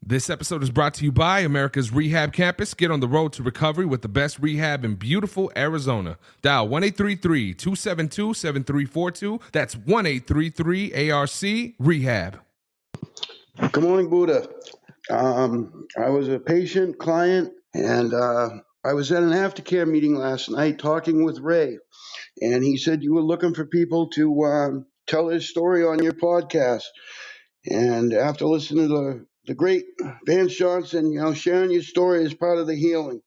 This episode is brought to you by Americas Rehab Campus. Get on the road to recovery with the best rehab in beautiful Arizona. Dial 1-833-272-7342. That's 1-833-ARC-REHAB. Good morning, Buddha. I was a patient client, and I was at an aftercare meeting last night talking with Ray, and he said you were looking for people to tell his story on your podcast. And after listening to the great Vance Johnson, sharing your story as part of the healing,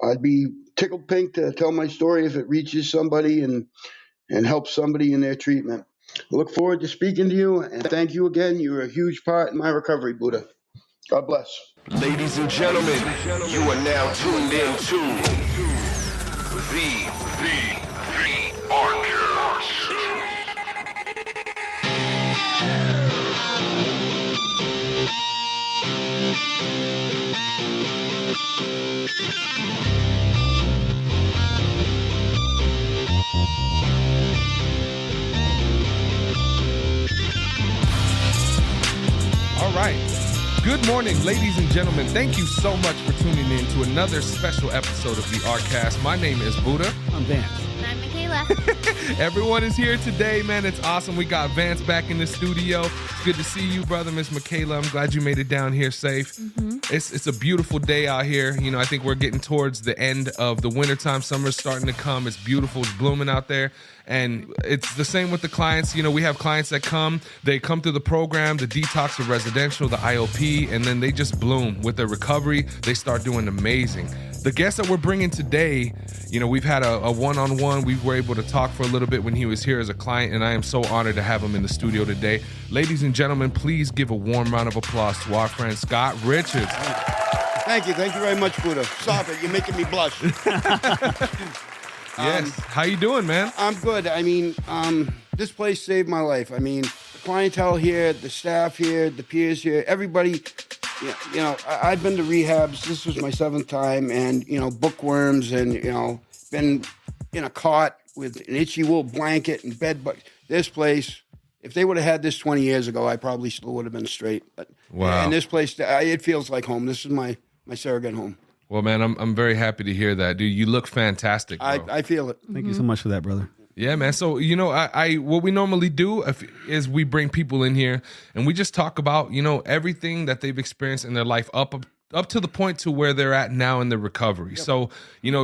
I'd be tickled pink to tell my story if it reaches somebody and helps somebody in their treatment. I look forward to speaking to you, and thank you again. You're a huge part in my recovery, Buddha. God bless. Ladies and gentlemen, you are now tuned in to the Archer. All right. Good morning, ladies and gentlemen. Thank you so much for tuning in to another special episode of the Artcast. My name is Buddha. I'm Vance. And I'm Michaela. Everyone is here today, man. It's awesome. We got Vance back in the studio. It's good to see you, brother, Miss Michaela. I'm glad you made it down here safe. Mm-hmm. It's a beautiful day out here. I think we're getting towards the end of the wintertime. Summer's starting to come. It's beautiful. It's blooming out there. And it's the same with the clients. We have clients that they come through the program, the detox, the residential, the IOP, and then they just bloom with their recovery. They start doing amazing. The guest that we're bringing today, we've had a one-on-one. We were able to talk for a little bit when he was here as a client, and I am so honored to have him in the studio today. Ladies and gentlemen, please give a warm round of applause to our friend Scott Richards. Thank you very much, Buddha. Stop it. You're making me blush. Yes. How you doing, man? I'm good. This place saved my life. The clientele here, the staff here, the peers here, everybody. I've been to rehabs. This was my 7th time, and bookworms, and been in a cot with an itchy wool blanket and bed. But this place, if they would have had this 20 years ago, I probably still would have been straight. But wow. And this place, it feels like home. This is my surrogate home. Well, man, I'm very happy to hear that, dude. You look fantastic, bro. I feel it. Thank you so much for that, brother. Yeah, man. So, I what we normally do is we bring people in here and we just talk about, everything that they've experienced in their life up to the point to where they're at now in their recovery. Yep. So,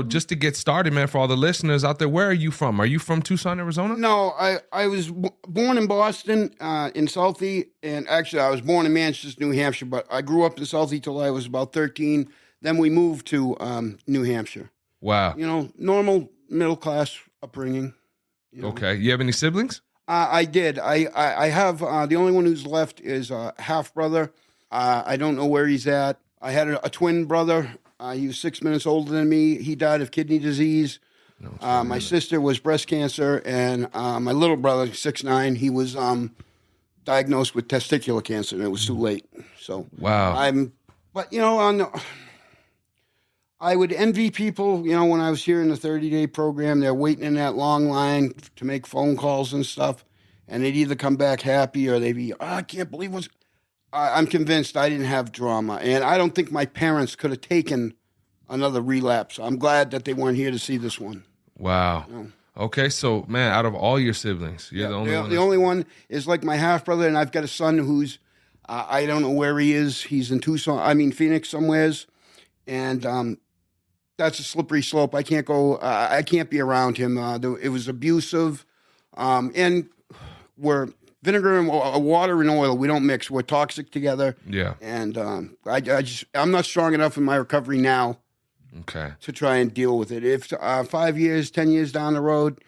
just to get started, man, for all the listeners out there, where are you from? Are you from Tucson, Arizona? No, I was born in Boston, in Southie, and actually I was born in Manchester, New Hampshire, but I grew up in Southie till I was about 13. Then we moved to New Hampshire. Wow. Normal middle-class upbringing. Okay. You have any siblings? I did. I have, the only one who's left is a half-brother. I don't know where he's at. I had a twin brother. He was 6 minutes older than me. He died of kidney disease. No, my sister was breast cancer, and my little brother, 6'9", he was diagnosed with testicular cancer, and it was too late. So wow. I would envy people, when I was here in the 30-day program, they're waiting in that long line to make phone calls and stuff, and they'd either come back happy or they'd be, I can't believe what's... I'm convinced I didn't have drama, and I don't think my parents could have taken another relapse. I'm glad that they weren't here to see this one. Wow. Okay, so, man, out of all your siblings, you're the only one? The only one is like my half-brother, and I've got a son who's, I don't know where he is. He's in Phoenix somewheres, and... that's a slippery slope. I can't go. I can't be around him. It was abusive, and we're vinegar and water and oil. We don't mix. We're toxic together. Yeah. And I'm not strong enough in my recovery now. Okay. To try and deal with it. If 5 years, 10 years down the road,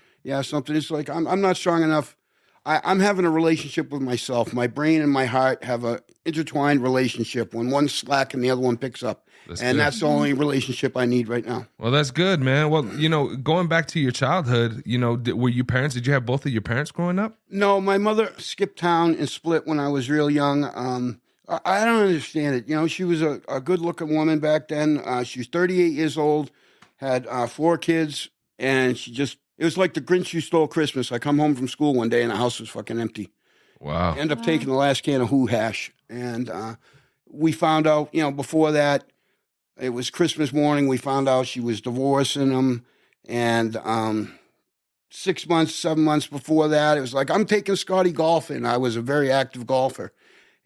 something. It's like I'm not strong enough. I'm having a relationship with myself. My brain and my heart have a intertwined relationship. When one's slack and the other one picks up. That's the only relationship I need right now. Well, that's good, man. Well, going back to your childhood, were you parents? Did you have both of your parents growing up? No, my mother skipped town and split when I was real young. I don't understand it. She was a good-looking woman back then. She was 38 years old, had 4 kids, and it was like the Grinch who stole Christmas. I come home from school one day and the house was fucking empty. Wow. End up taking the last can of Who hash. And we found out, before that, it was Christmas morning. We found out she was divorcing him. And 6 months, 7 months before that, it was like, I'm taking Scotty golfing. I was a very active golfer.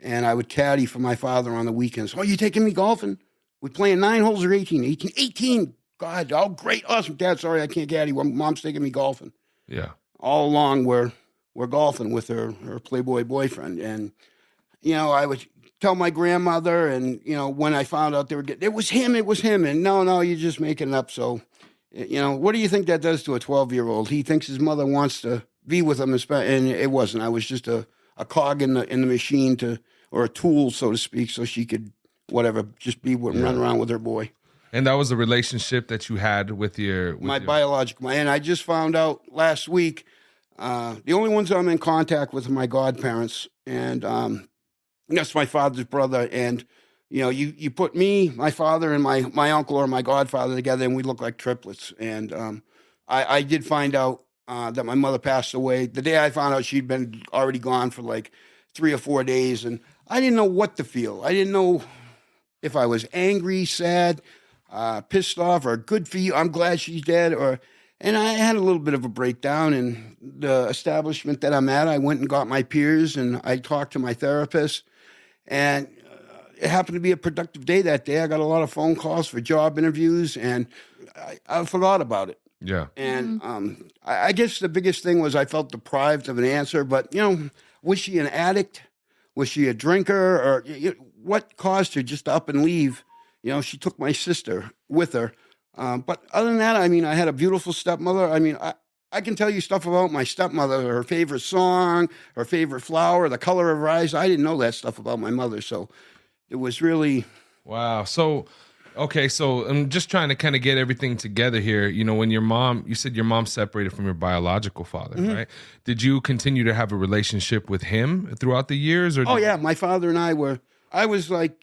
And I would caddy for my father on the weekends. Oh, you taking me golfing? We playing 9 holes or 18? 18. 18. God, oh, great. Awesome. Dad, sorry, I can't caddy. Mom's taking me golfing. Yeah. All along, we're golfing with her Playboy boyfriend. And, I would tell my grandmother, and, when I found out they were getting, it was him. And no, you're just making it up. So, what do you think that does to a 12-year-old? He thinks his mother wants to be with him, and it wasn't. I was just a cog in the machine or a tool, so to speak, so she could, whatever, just run around with her boy. And that was a relationship that you had with my biological, and I just found out last week, the only ones I'm in contact with are my godparents, and that's my father's brother. And you put me, my father, and my uncle or my godfather together, and we look like triplets. And I did find out that my mother passed away the day I found out she'd been already gone for like 3 or 4 days, and I didn't know what to feel. I didn't know if I was angry, sad, pissed off, or good for you, I'm glad she's dead, and I had a little bit of a breakdown. In the establishment that I'm at, I went and got my peers, and I talked to my therapist, and it happened to be a productive day that day. I got a lot of phone calls for job interviews, and I forgot about it. Yeah. And I guess the biggest thing was I felt deprived of an answer, but, was she an addict? Was she a drinker? Or what caused her just to up and leave? She took my sister with her. But other than that, I had a beautiful stepmother. I can tell you stuff about my stepmother, her favorite song, her favorite flower, the color of her eyes. I didn't know that stuff about my mother. So it was really... Wow. So, okay. So I'm just trying to kind of get everything together here. When you said your mom separated from your biological father, right? Did you continue to have a relationship with him throughout the years? Or yeah. My father and I was like,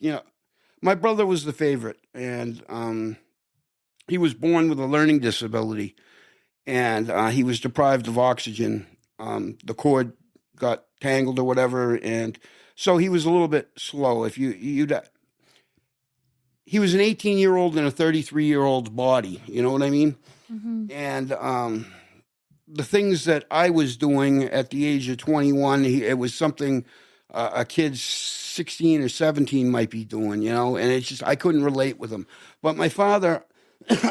my brother was the favorite, and he was born with a learning disability, and he was deprived of oxygen. The cord got tangled or whatever, and so he was a little bit slow. He was an 18-year-old in a 33-year-old's body. You know what I mean? Mm-hmm. And the things that I was doing at the age of 21, it was something a kid 16 or 17 might be doing, and it's just, I couldn't relate with him. But my father,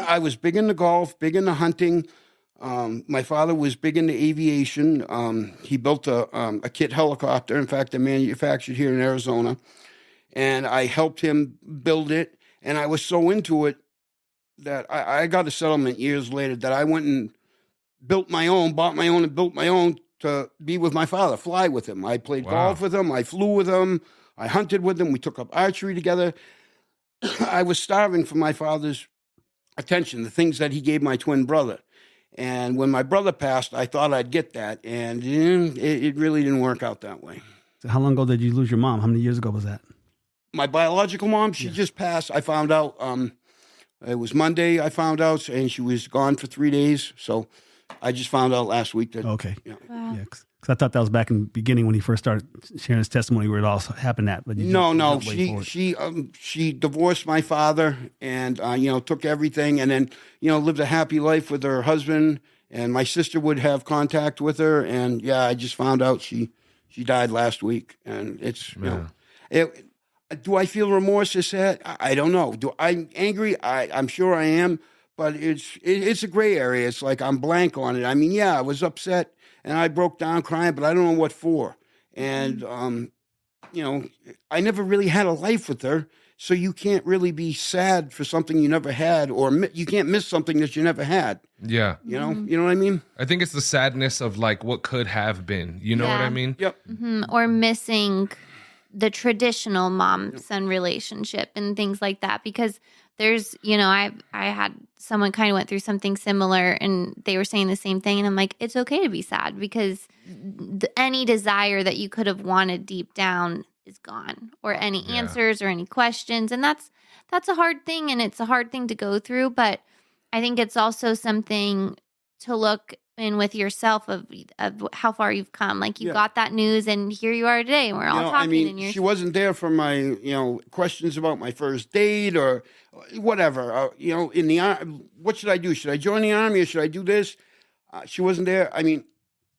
I was big into golf, big into hunting. My father was big into aviation. He built a kit helicopter. In fact, they're manufactured here in Arizona. And I helped him build it. And I was so into it that I got a settlement years later that I went and bought my own and built my own to be with my father, fly with him. I played golf with him. I flew with him. I hunted with him. We took up archery together. I was starving for my father's attention, the things that he gave my twin brother. And when my brother passed, I thought I'd get that. And it really didn't work out that way. So how long ago did you lose your mom? How many years ago was that? My biological mom, she just passed. I found out, it was Monday I found out, and she was gone for 3 days. So I just found out last week that. Okay. Yeah. Wow. Yeah, because I thought that was back in the beginning when he first started sharing his testimony where it all happened at. But no. She divorced my father and, took everything, and then, lived a happy life with her husband, and my sister would have contact with her. And I just found out she died last week, and it's, do I feel remorse or sad? I don't know. Do I angry? I'm sure I am, but it's a gray area. It's like I'm blank on it. I was upset and I broke down crying, but I don't know what for. And, I never really had a life with her. So you can't really be sad for something you never had, or you can't miss something that you never had. Yeah. You know what I mean? I think it's the sadness of like what could have been. You know what I mean? Yep. Mm-hmm. Or missing the traditional mom-son relationship and things like that, because there's, I had someone kind of went through something similar and they were saying the same thing. And I'm like, it's okay to be sad because any desire that you could have wanted deep down is gone, or any answers or any questions. And that's a hard thing. And it's a hard thing to go through, but I think it's also something to look in with yourself of how far you've come. Like you got that news and here you are today and we're all talking. I mean, and you're she wasn't there for my, questions about my first date or whatever. In the what should I do? Should I join the Army or should I do this? She wasn't there. I mean,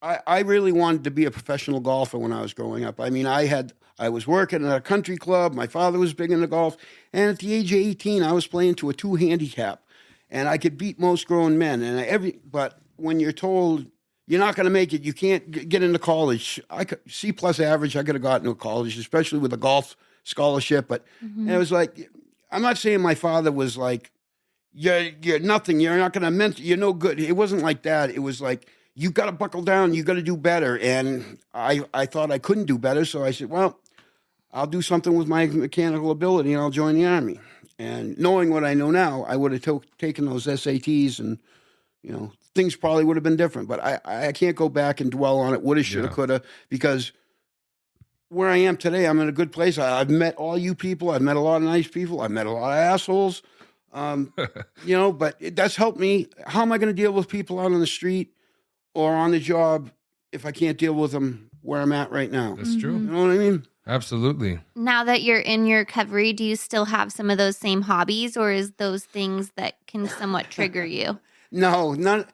I really wanted to be a professional golfer when I was growing up. I mean, I was working at a country club. My father was big into golf. And at the age of 18, I was playing to a 2 handicap. And I could beat most grown men. But when you're told you're not going to make it, you can't get into college. C+ average, I could have gotten to college, especially with a golf scholarship. But it was like, I'm not saying my father was like, you're nothing. You're not going to you're no good. It wasn't like that. It was like, you got to buckle down. You got to do better. And I thought I couldn't do better. So I said, well, I'll do something with my mechanical ability and I'll join the Army. And knowing what I know now, I would have taken those SATs and, things probably would have been different. But I can't go back and dwell on it. Woulda, shoulda, coulda, because where I am today, I'm in a good place. I've met all you people. I've met a lot of nice people. I've met a lot of assholes. But that's helped me. How am I going to deal with people out on the street or on the job if I can't deal with them where I'm at right now? That's true. You know what I mean? Absolutely. Now that you're in your recovery, do you still have some of those same hobbies, or is those things that can somewhat trigger you? No, none.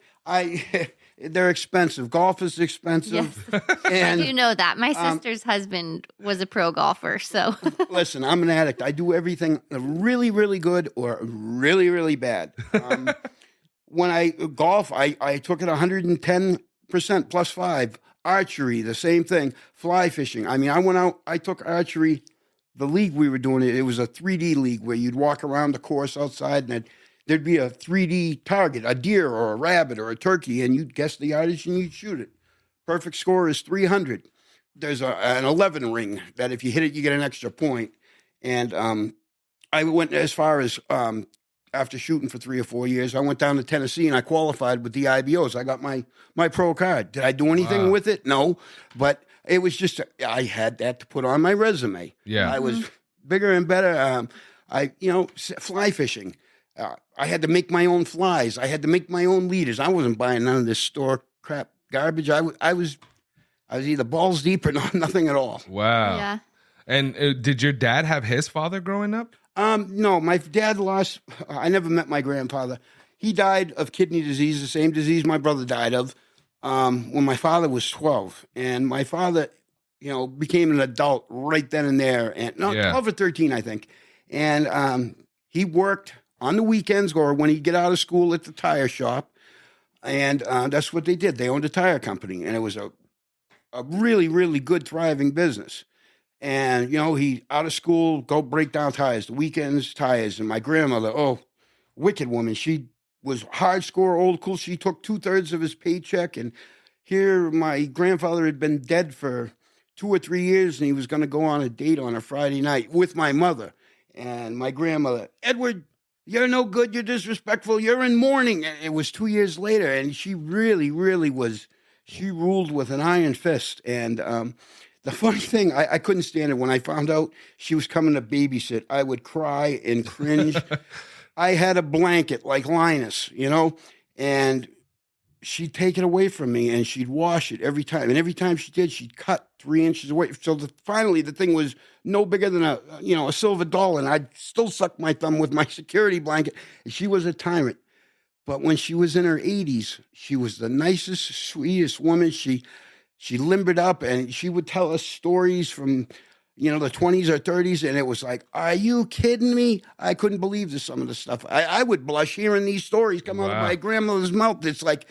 They're expensive. Golf is expensive. Yes. And I do know that. My sister's husband was a pro golfer, so. Listen, I'm an addict. I do everything really, really good or really, really bad. When I golf, I took it 110% +5. Archery, the same thing. Fly fishing. I mean, I went out, I took archery, the league we were doing, it was a 3D league where you'd walk around the course outside and there'd be a 3D target, a deer or a rabbit or a turkey, and you'd guess the yardage and you'd shoot it. Perfect score is 300. There's an 11 ring that if you hit it, you get an extra point. And I went as far as after shooting for 3 or 4 years, I went down to Tennessee and I qualified with the IBOs. I got my pro card. Did I do anything with it? No, but it was just I had that to put on my resume. Yeah, I was bigger and better. Fly fishing. I had to make my own flies. I had to make my own leaders. I wasn't buying none of this store crap garbage. I was either balls deep or nothing at all. Wow. Yeah. And did your dad have his father growing up? No, my dad I never met my grandfather. He died of kidney disease, the same disease my brother died of, when my father was 12. And my father, became an adult right then and there. And 12 or 13, I think. And he worked on the weekends or when he'd get out of school at the tire shop. And that's what they did. They owned a tire company. And it was a really, really good, thriving business. And, he out of school, go break down tires, the weekends tires. And my grandmother, wicked woman. She was hard score, old school. She took 2/3 of his paycheck. And here my grandfather had been dead for 2 or 3 years. And he was going to go on a date on a Friday night with my mother. And my grandmother, Edward, you're no good. You're disrespectful. You're in mourning. And it was 2 years later. And she really, really she ruled with an iron fist. And, the funny thing, I couldn't stand it. When I found out she was coming to babysit, I would cry and cringe. I had a blanket like Linus, and she'd take it away from me and she'd wash it every time. And every time she did, she'd cut 3 inches away. So finally the thing was no bigger than a silver dollar. And I'd still suck my thumb with my security blanket. And she was a tyrant. But when she was in her 80s, she was the nicest, sweetest woman. She limbered up and she would tell us stories from, the 20s or 30s. And it was like, are you kidding me? I couldn't believe some of the stuff. I would blush hearing these stories come out of my grandmother's mouth. It's like,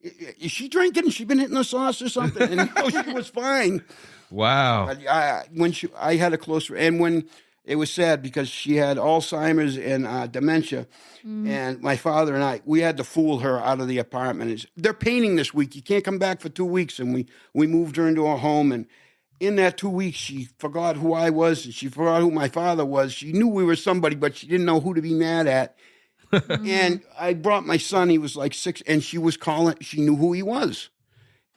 is she drinking? Has she been hitting the sauce or something? And she was fine. Wow. But I had a close, and when it was sad because she had Alzheimer's and dementia. And my father and we had to fool her out of the apartment. They're painting this week. You can't come back for 2 weeks. And we moved her into a home. And in that 2 weeks, she forgot who I was. And she forgot who my father was. She knew we were somebody, but she didn't know who to be mad at. And I brought my son. He was like 6. And she was calling. She knew who he was.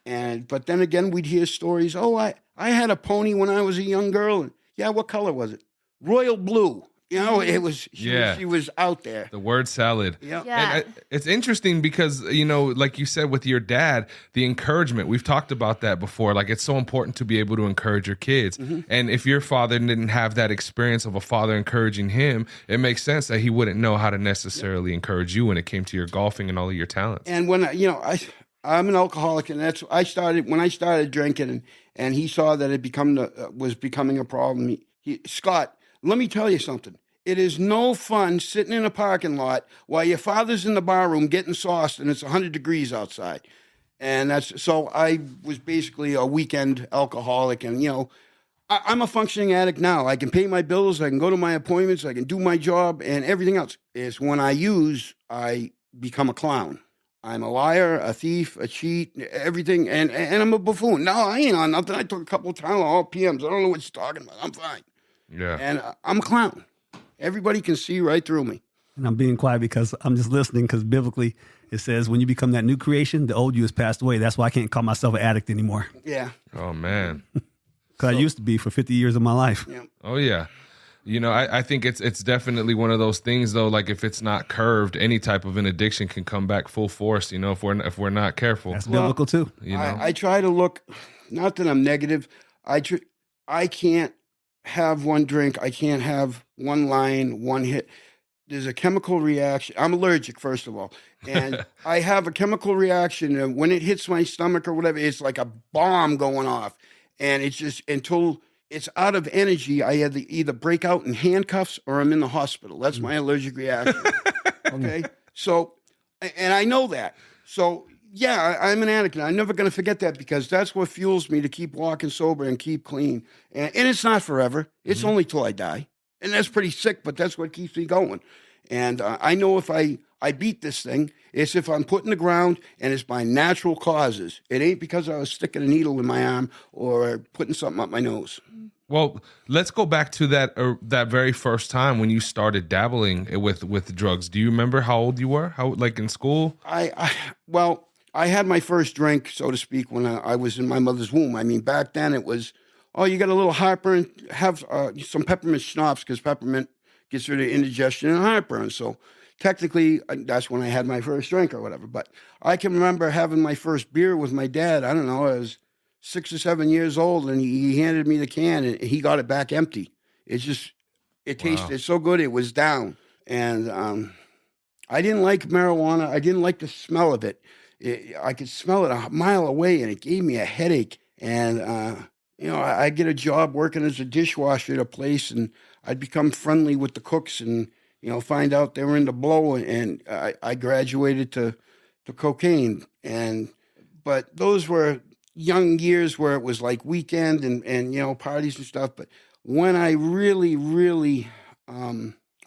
But then again, we'd hear stories. Oh, I had a pony when I was a young girl. And, yeah, what color was it? Royal blue. You know, it was she was out there. The word salad. Yeah. Yeah. And it's interesting because, like you said with your dad, the encouragement, we've talked about that before. Like, it's so important to be able to encourage your kids. And if your father didn't have that experience of a father encouraging him, it makes sense that he wouldn't know how to necessarily encourage you when it came to your golfing and all of your talents. And when I'm an alcoholic, and when I started drinking, and he saw that it was becoming a problem. Scott, let me tell you something. It is no fun sitting in a parking lot while your father's in the bar room getting sauced and it's 100 degrees outside. And so I was basically a weekend alcoholic. And, I'm a functioning addict now. I can pay my bills. I can go to my appointments. I can do my job and everything else. Is when I become a clown. I'm a liar, a thief, a cheat, everything. And I'm a buffoon. No, I ain't on nothing. I took a couple of Tylenol PMs. I don't know what you're talking about. I'm fine. Yeah. And I'm a clown. Everybody can see right through me. And I'm being quiet because I'm just listening, because biblically it says when you become that new creation, the old you has passed away. That's why I can't call myself an addict anymore. Yeah. Oh, man. Because I used to be for 50 years of my life. Yeah. Oh, yeah. I think it's definitely one of those things, though. Like, if it's not curved, any type of an addiction can come back full force. If we're not careful. That's biblical too. I try to look. Not that I'm negative. I can't have one drink. I can't have one line, one hit. There's a chemical reaction. I'm allergic, first of all, and I have a chemical reaction, and when it hits my stomach or whatever, it's like a bomb going off, and it's just until it's out of energy, I either break out in handcuffs or I'm in the hospital. That's my allergic reaction. Okay. So, and I know that. So, yeah, I'm an addict, and I'm never going to forget that, because that's what fuels me to keep walking sober and keep clean. And it's not forever. It's only till I die. And that's pretty sick, but that's what keeps me going. And I know if I beat this thing, it's if I'm put in the ground, and it's by natural causes. It ain't because I was sticking a needle in my arm or putting something up my nose. Well, let's go back to that very first time when you started dabbling with drugs. Do you remember how old you were? How, like, in school? I had my first drink, so to speak, when I was in my mother's womb. I mean, back then it was, you got a little heartburn, have some peppermint schnapps, because peppermint gets rid of indigestion and heartburn. So technically, that's when I had my first drink or whatever. But I can remember having my first beer with my dad. I don't know, I was 6 or 7 years old, and he handed me the can, and he got it back empty. It tasted so good, it was down. And I didn't like marijuana. I didn't like the smell of it. I could smell it a mile away, and it gave me a headache. And, I'd get a job working as a dishwasher at a place, and I'd become friendly with the cooks and, find out they were into blow. And I graduated to cocaine. But those were young years where it was like weekend and parties and stuff. But when I really, really,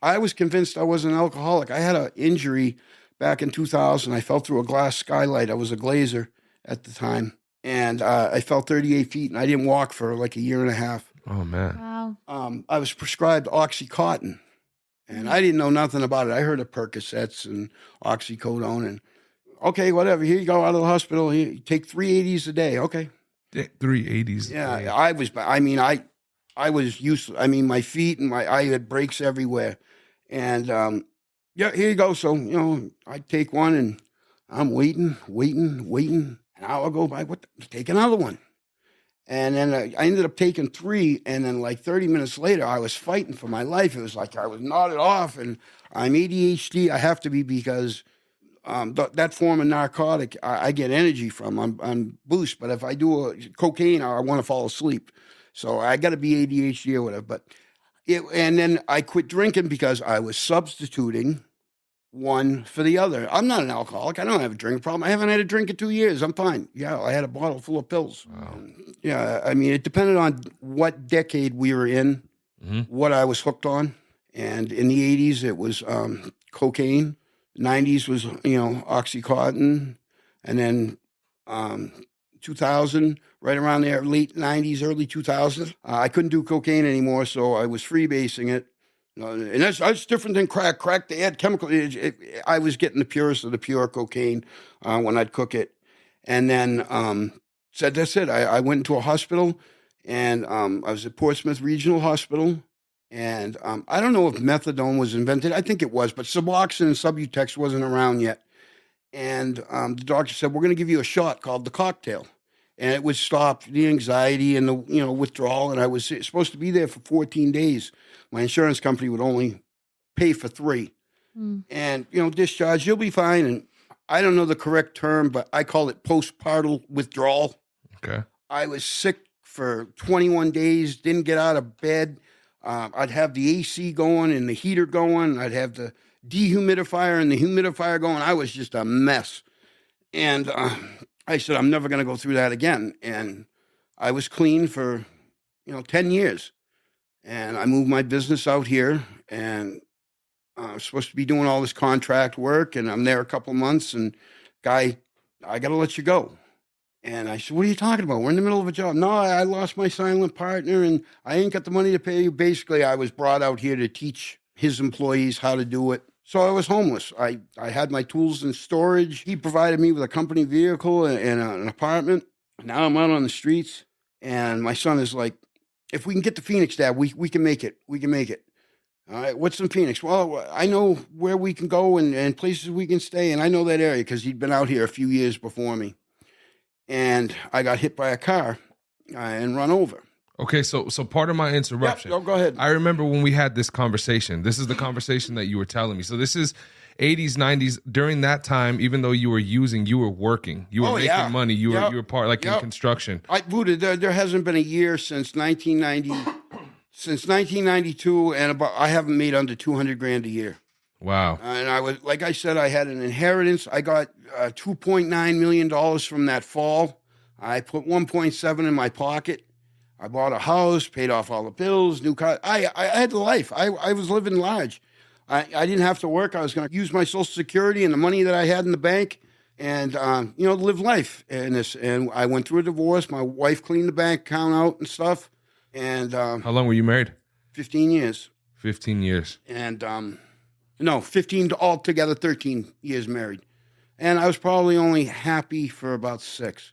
I was convinced I was an alcoholic. I had an injury back in 2000. I fell through a glass skylight. I was a glazer at the time. And I fell 38 feet, and I didn't walk for like a year and a half. Oh, man. Wow. I was prescribed Oxycontin, and I didn't know nothing about it. I heard of Percocets and oxycodone, and okay, whatever. Here you go, out of the hospital. Here, you take 380s a day. Okay. 380s. Yeah, I was useless. I mean, my feet and I had breaks everywhere. And here you go. So, I take one, and I'm waiting. An hour go by, take another one. And then I ended up taking 3, and then like 30 minutes later, I was fighting for my life. It was like I was nodded off, and I'm ADHD. I have to be, because that form of narcotic I get energy from. I'm boost, but if I do cocaine, I want to fall asleep. So I got to be ADHD or whatever. And then I quit drinking because I was substituting one for the other. I'm not an alcoholic. I don't have a drink problem. I haven't had a drink in 2 years. I'm fine. Yeah, I had a bottle full of pills. Wow. Yeah, I mean, it depended on what decade we were in, what I was hooked on. And in the 80s, it was cocaine. 90s was, Oxycontin. And then 2000, right around there, late 90s, early 2000s, I couldn't do cocaine anymore, so I was freebasing it. And that's different than crack. Crack, they add chemical. I was getting the purest of the pure cocaine when I'd cook it. And then that's it. I went into a hospital, and I was at Portsmouth Regional Hospital. And I don't know if methadone was invented. I think it was, but Suboxone and Subutex wasn't around yet. And the doctor said, we're going to give you a shot called the cocktail. And it would stop the anxiety and the withdrawal. And I was supposed to be there for 14 days. My insurance company would only pay for 3. And, discharge, you'll be fine. And I don't know the correct term, but I call it postpartum withdrawal. Okay. I was sick for 21 days, didn't get out of bed. I'd have the AC going and the heater going. I'd have the dehumidifier and the humidifier going. I was just a mess. And I said, I'm never going to go through that again. And I was clean for, 10 years. And I moved my business out here, and I was supposed to be doing all this contract work, and I'm there a couple of months, and guy, I got to let you go. And I said, what are you talking about? We're in the middle of a job. No, I lost my silent partner, and I ain't got the money to pay you. Basically, I was brought out here to teach his employees how to do it. So I was homeless. I had my tools in storage. He provided me with a company vehicle and an apartment. Now I'm out on the streets, and my son is like, if we can get to Phoenix, Dad, we can make it. We can make it. All right, what's in Phoenix? Well, I know where we can go and places we can stay, and I know that area because he'd been out here a few years before me. And I got hit by a car and run over. Okay, so part of my interruption. Yep, go ahead. I remember when we had this conversation. This is the conversation that you were telling me. So this is 80s, 90s. During that time, even though you were using, you were working. You were making money. You were part in construction. Buddha, there hasn't been a year since 1990, since 1992, and I haven't made under $200,000 a year. Wow. And I was, like I said, I had an inheritance. I got $2.9 million from that fall. I put 1.7 in my pocket. I bought a house, paid off all the bills, new car. I had the life. I was living large. I didn't have to work. I was going to use my Social Security and the money that I had in the bank and, live life in this. And I went through a divorce. My wife cleaned the bank account out and stuff. And how long were you married? 15 years. 15 years. And 15 altogether, 13 years married. And I was probably only happy for about 6.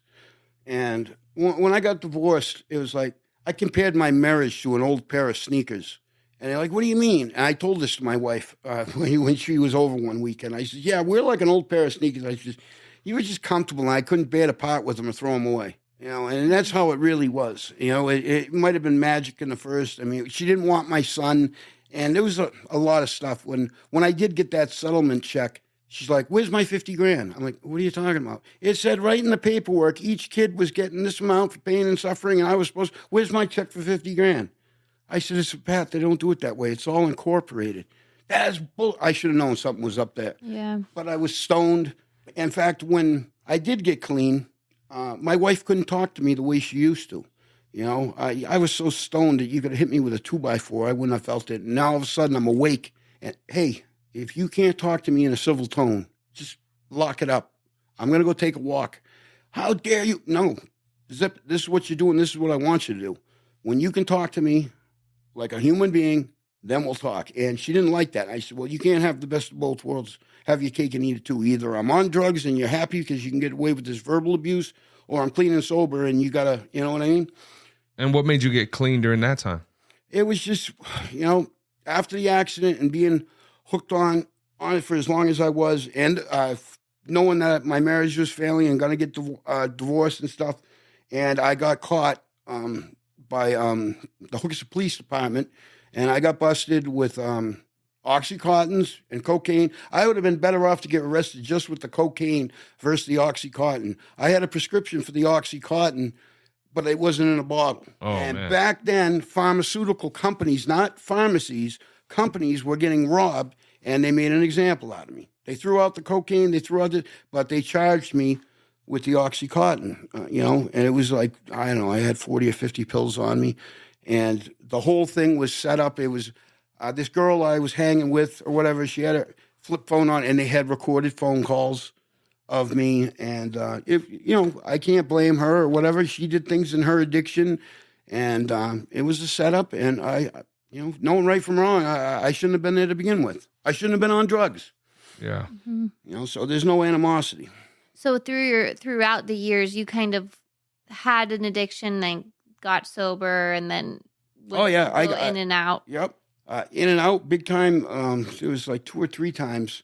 And when I got divorced, it was like, I compared my marriage to an old pair of sneakers. And they're like, what do you mean? And I told this to my wife when she was over one weekend. I said, yeah, we're like an old pair of sneakers. You were just comfortable, and I couldn't bear to part with them or throw them away. And that's how it really was. It might have been magic in the first. I mean, she didn't want my son. And there was a lot of stuff. When I did get that settlement check, she's like, where's my $50,000? I'm like, what are you talking about? It said right in the paperwork, each kid was getting this amount for pain and suffering, and I was where's my check for $50,000? I said, it's a Pat, they don't do it that way. It's all incorporated. That's bull. I should have known something was up there. Yeah. But I was stoned. In fact, when I did get clean, my wife couldn't talk to me the way she used to. I was so stoned that you could have hit me with a 2x4. I wouldn't have felt it. And now all of a sudden I'm awake. And hey, if you can't talk to me in a civil tone, just lock it up. I'm going to go take a walk. How dare you? No, Zip, this is what you're doing. This is what I want you to do. When you can talk to me like a human being, then we'll talk. And she didn't like that. I said, well, you can't have the best of both worlds. Have your cake and eat it too. Either I'm on drugs and you're happy because you can get away with this verbal abuse, or I'm clean and sober and you got to, you know what I mean? And what made you get clean during that time? It was just, after the accident and being hooked on it for as long as I was, and knowing that my marriage was failing and going to get divorced and stuff. And I got caught by the Hooksett Police Department, and I got busted with Oxycontins and cocaine. I would have been better off to get arrested just with the cocaine versus the Oxycontin. I had a prescription for the Oxycontin, but it wasn't in a bottle. Oh, and man. Back then, pharmaceutical companies, not pharmacies, companies were getting robbed, and they made an example out of me. They threw out the cocaine, but they charged me with the Oxycontin, and it was like, I don't know, I had 40 or 50 pills on me, and the whole thing was set up. It was this girl I was hanging with or whatever, she had a flip phone on, and they had recorded phone calls of me, and I can't blame her or whatever. She did things in her addiction, and it was a setup, and I knowing right from wrong, I shouldn't have been there to begin with. I shouldn't have been on drugs. Yeah. Mm-hmm. So there's no animosity. So throughout the years, you kind of had an addiction, then got sober, and then I got in and out. Yep. In and out, big time. It was like 2 or 3 times.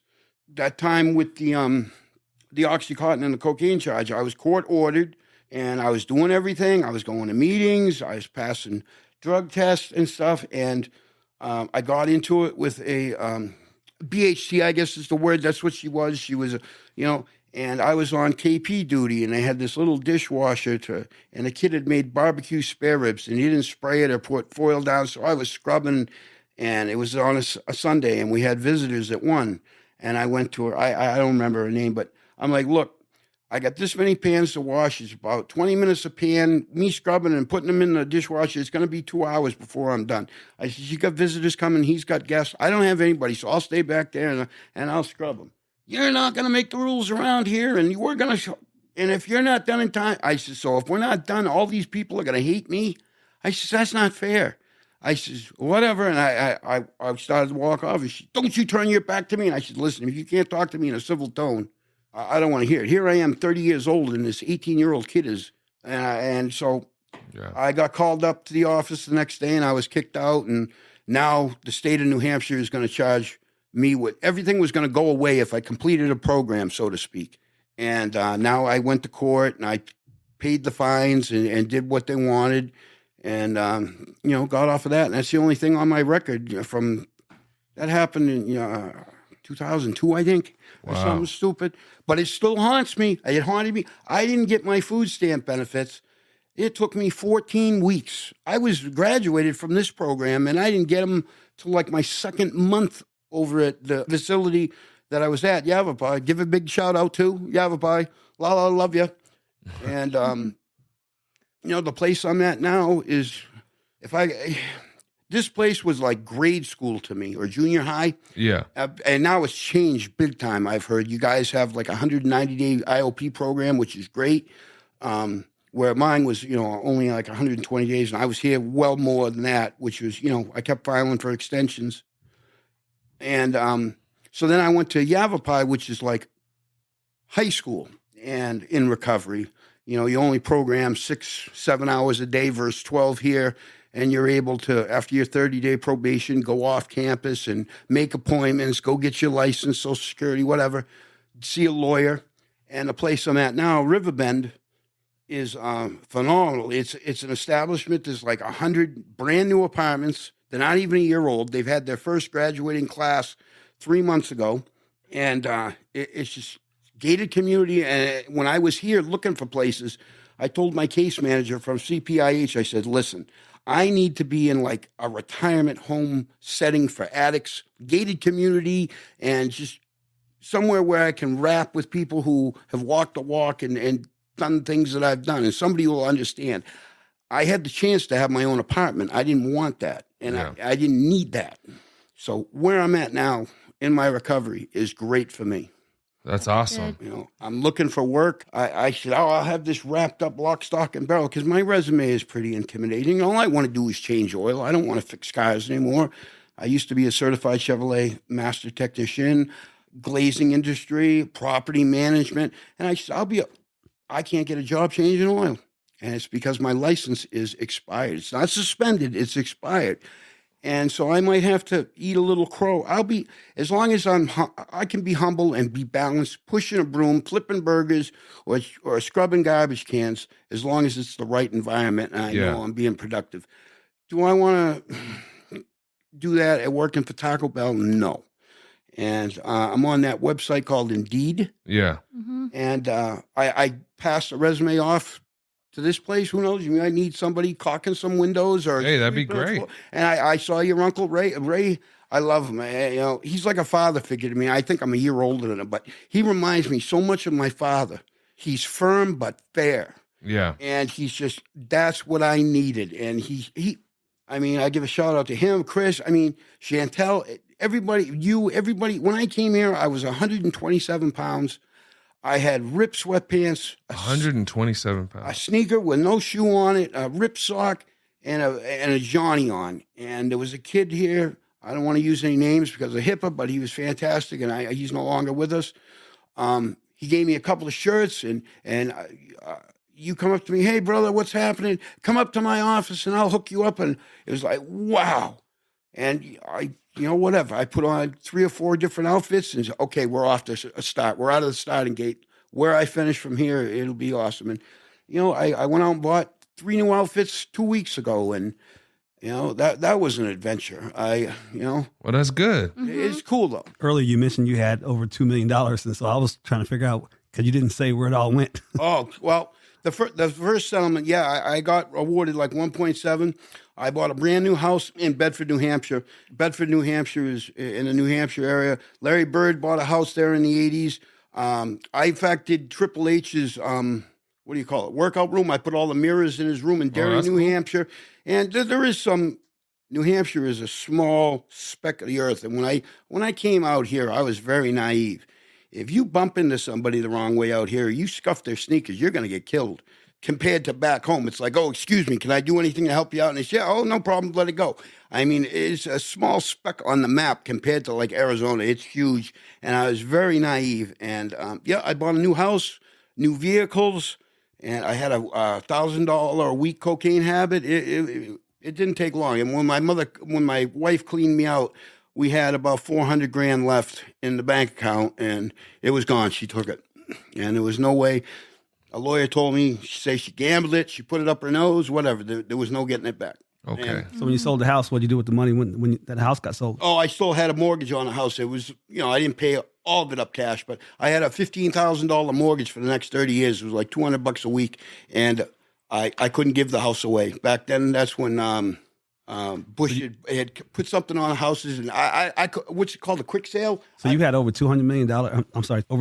That time with the OxyContin and the cocaine charge, I was court ordered, and I was doing everything. I was going to meetings. I was passing drug tests and stuff, and I got into it with a BHC, I guess is the word. That's what she was. She was, and I was on KP duty, and they had this little dishwasher and the kid had made barbecue spare ribs, and he didn't spray it or put foil down, so I was scrubbing, and it was on a Sunday, and we had visitors at 1, and I went to her. I don't remember her name, but I'm like, look, I got this many pans to wash. It's about 20 minutes a pan. Me scrubbing and putting them in the dishwasher, it's going to be 2 hours before I'm done. I said, you got visitors coming. He's got guests. I don't have anybody, so I'll stay back there and I'll scrub them. You're not going to make the rules around here, and we're going to and if you're not done in time, I said, so if we're not done, all these people are going to hate me. I said, that's not fair. I said, whatever, and I started to walk off. And she, don't you turn your back to me. And I said, listen, if you can't talk to me in a civil tone, I don't want to hear it. Here I am, 30 years old, and this 18-year-old kid is, and so I got called up to the office the next day, and I was kicked out, and now the state of New Hampshire is going to charge me with, everything was going to go away if I completed a program, so to speak. And now I went to court, and I paid the fines and did what they wanted, and, got off of that. And that's the only thing on my record from, that happened in 2002, I think, or something stupid. But it still haunts me. It haunted me. I didn't get my food stamp benefits. It took me 14 weeks. I was graduated from this program, and I didn't get them till like my second month over at the facility that I was at, Yavapai. Give a big shout out to Yavapai. La, love you. And, the place I'm at now is, this place was like grade school to me, or junior high. Yeah. And now it's changed big time. I've heard you guys have like a 190-day IOP program, which is great. Where mine was, only like 120 days. And I was here well more than that, which was, I kept filing for extensions. And so then I went to Yavapai, which is like high school and in recovery. You only program 6-7 hours a day versus 12 here. And you're able to, after your 30-day probation, go off campus and make appointments, go get your license, Social Security, whatever, see a lawyer. And the place I'm at now, Riverbend, is phenomenal. It's an establishment. There's like 100 brand new apartments. They're not even a year old. They've had their first graduating class 3 months ago. And it's just gated community. And when I was here looking for places, I told my case manager from CPIH, I said, listen, I need to be in like a retirement home setting for addicts, gated community, and just somewhere where I can rap with people who have walked the walk and done things that I've done, and somebody will understand. I had the chance to have my own apartment. I didn't want that, and I didn't need that. So where I'm at now in my recovery is great for me. That's awesome. I'm looking for work. I said, I'll have this wrapped up lock, stock, and barrel, because my resume is pretty intimidating. All I want to do is change oil. I don't want to fix cars anymore. I used to be a certified Chevrolet master technician, glazing industry, property management. And I said, I can't get a job changing oil. And it's because my license is expired. It's not suspended, it's expired. And so I might have to eat a little crow. As long as I can be humble and be balanced, pushing a broom, flipping burgers, or scrubbing garbage cans, as long as it's the right environment and I know I'm being productive. Do I want to do that at working for Taco Bell? No. And I'm on that website called Indeed. Yeah. Mm-hmm. And I passed a resume off to this place. Who knows? You might need somebody caulking some windows, or hey, that'd be great. And I saw your uncle Ray. Ray, I love him. He's like a father figure to me. I think I'm a year older than him, but he reminds me so much of my father. He's firm but fair. Yeah. And that's what I needed. And I give a shout out to him, Chris. Chantel, everybody. When I came here, I was 127 pounds. I had ripped sweatpants, 127 pounds, a sneaker with no shoe on it, a ripped sock, and a Johnny on. And there was a kid here. I don't want to use any names because of HIPAA, but he was fantastic, and he's no longer with us. He gave me a couple of shirts, and you come up to me, hey brother, what's happening? Come up to my office, and I'll hook you up. And it was like, wow. And whatever. I put on 3 or 4 different outfits and said, okay, we're off to a start. We're out of the starting gate. Where I finish from here, it'll be awesome. And, I went out and bought 3 new outfits 2 weeks ago. And, that was an adventure. Well, that's good. It's cool though. Earlier, you mentioned you had over $2 million. And so I was trying to figure out, because you didn't say where it all went. Oh, well, the first settlement, I got awarded like 1.7. I bought a brand new house in Bedford, New Hampshire. Bedford, New Hampshire is in the New Hampshire area. Larry Bird bought a house there in the 80s. I, in fact, did Triple H's, workout room. I put all the mirrors in his room in Derry, New Hampshire. And there is some, New Hampshire is a small speck of the earth. And when I came out here, I was very naive. If you bump into somebody the wrong way out here, you scuff their sneakers, you're going to get killed. Compared to back home, it's like, oh, excuse me, can I do anything to help you out? And they say, oh, no problem, let it go. I mean, it's a small speck on the map compared to like Arizona. It's huge. And I was very naive. And I bought a new house, new vehicles, and I had a $1,000 a week cocaine habit. It didn't take long. And when my wife cleaned me out, we had about $400,000 left in the bank account, and it was gone. She took it, and there was no way. A lawyer told me, she gambled it, she put it up her nose, whatever. There was no getting it back. Okay. And, So when you sold the house, what did you do with the money when that house got sold? oh, I still had a mortgage on the house. It was, I didn't pay all of it up cash, but I had a $15,000 mortgage for the next 30 years. It was like $200 a week, and I couldn't give the house away. Back then, that's when Bush had put something on houses, and I what's it called, a quick sale. So you had over $200 million. Over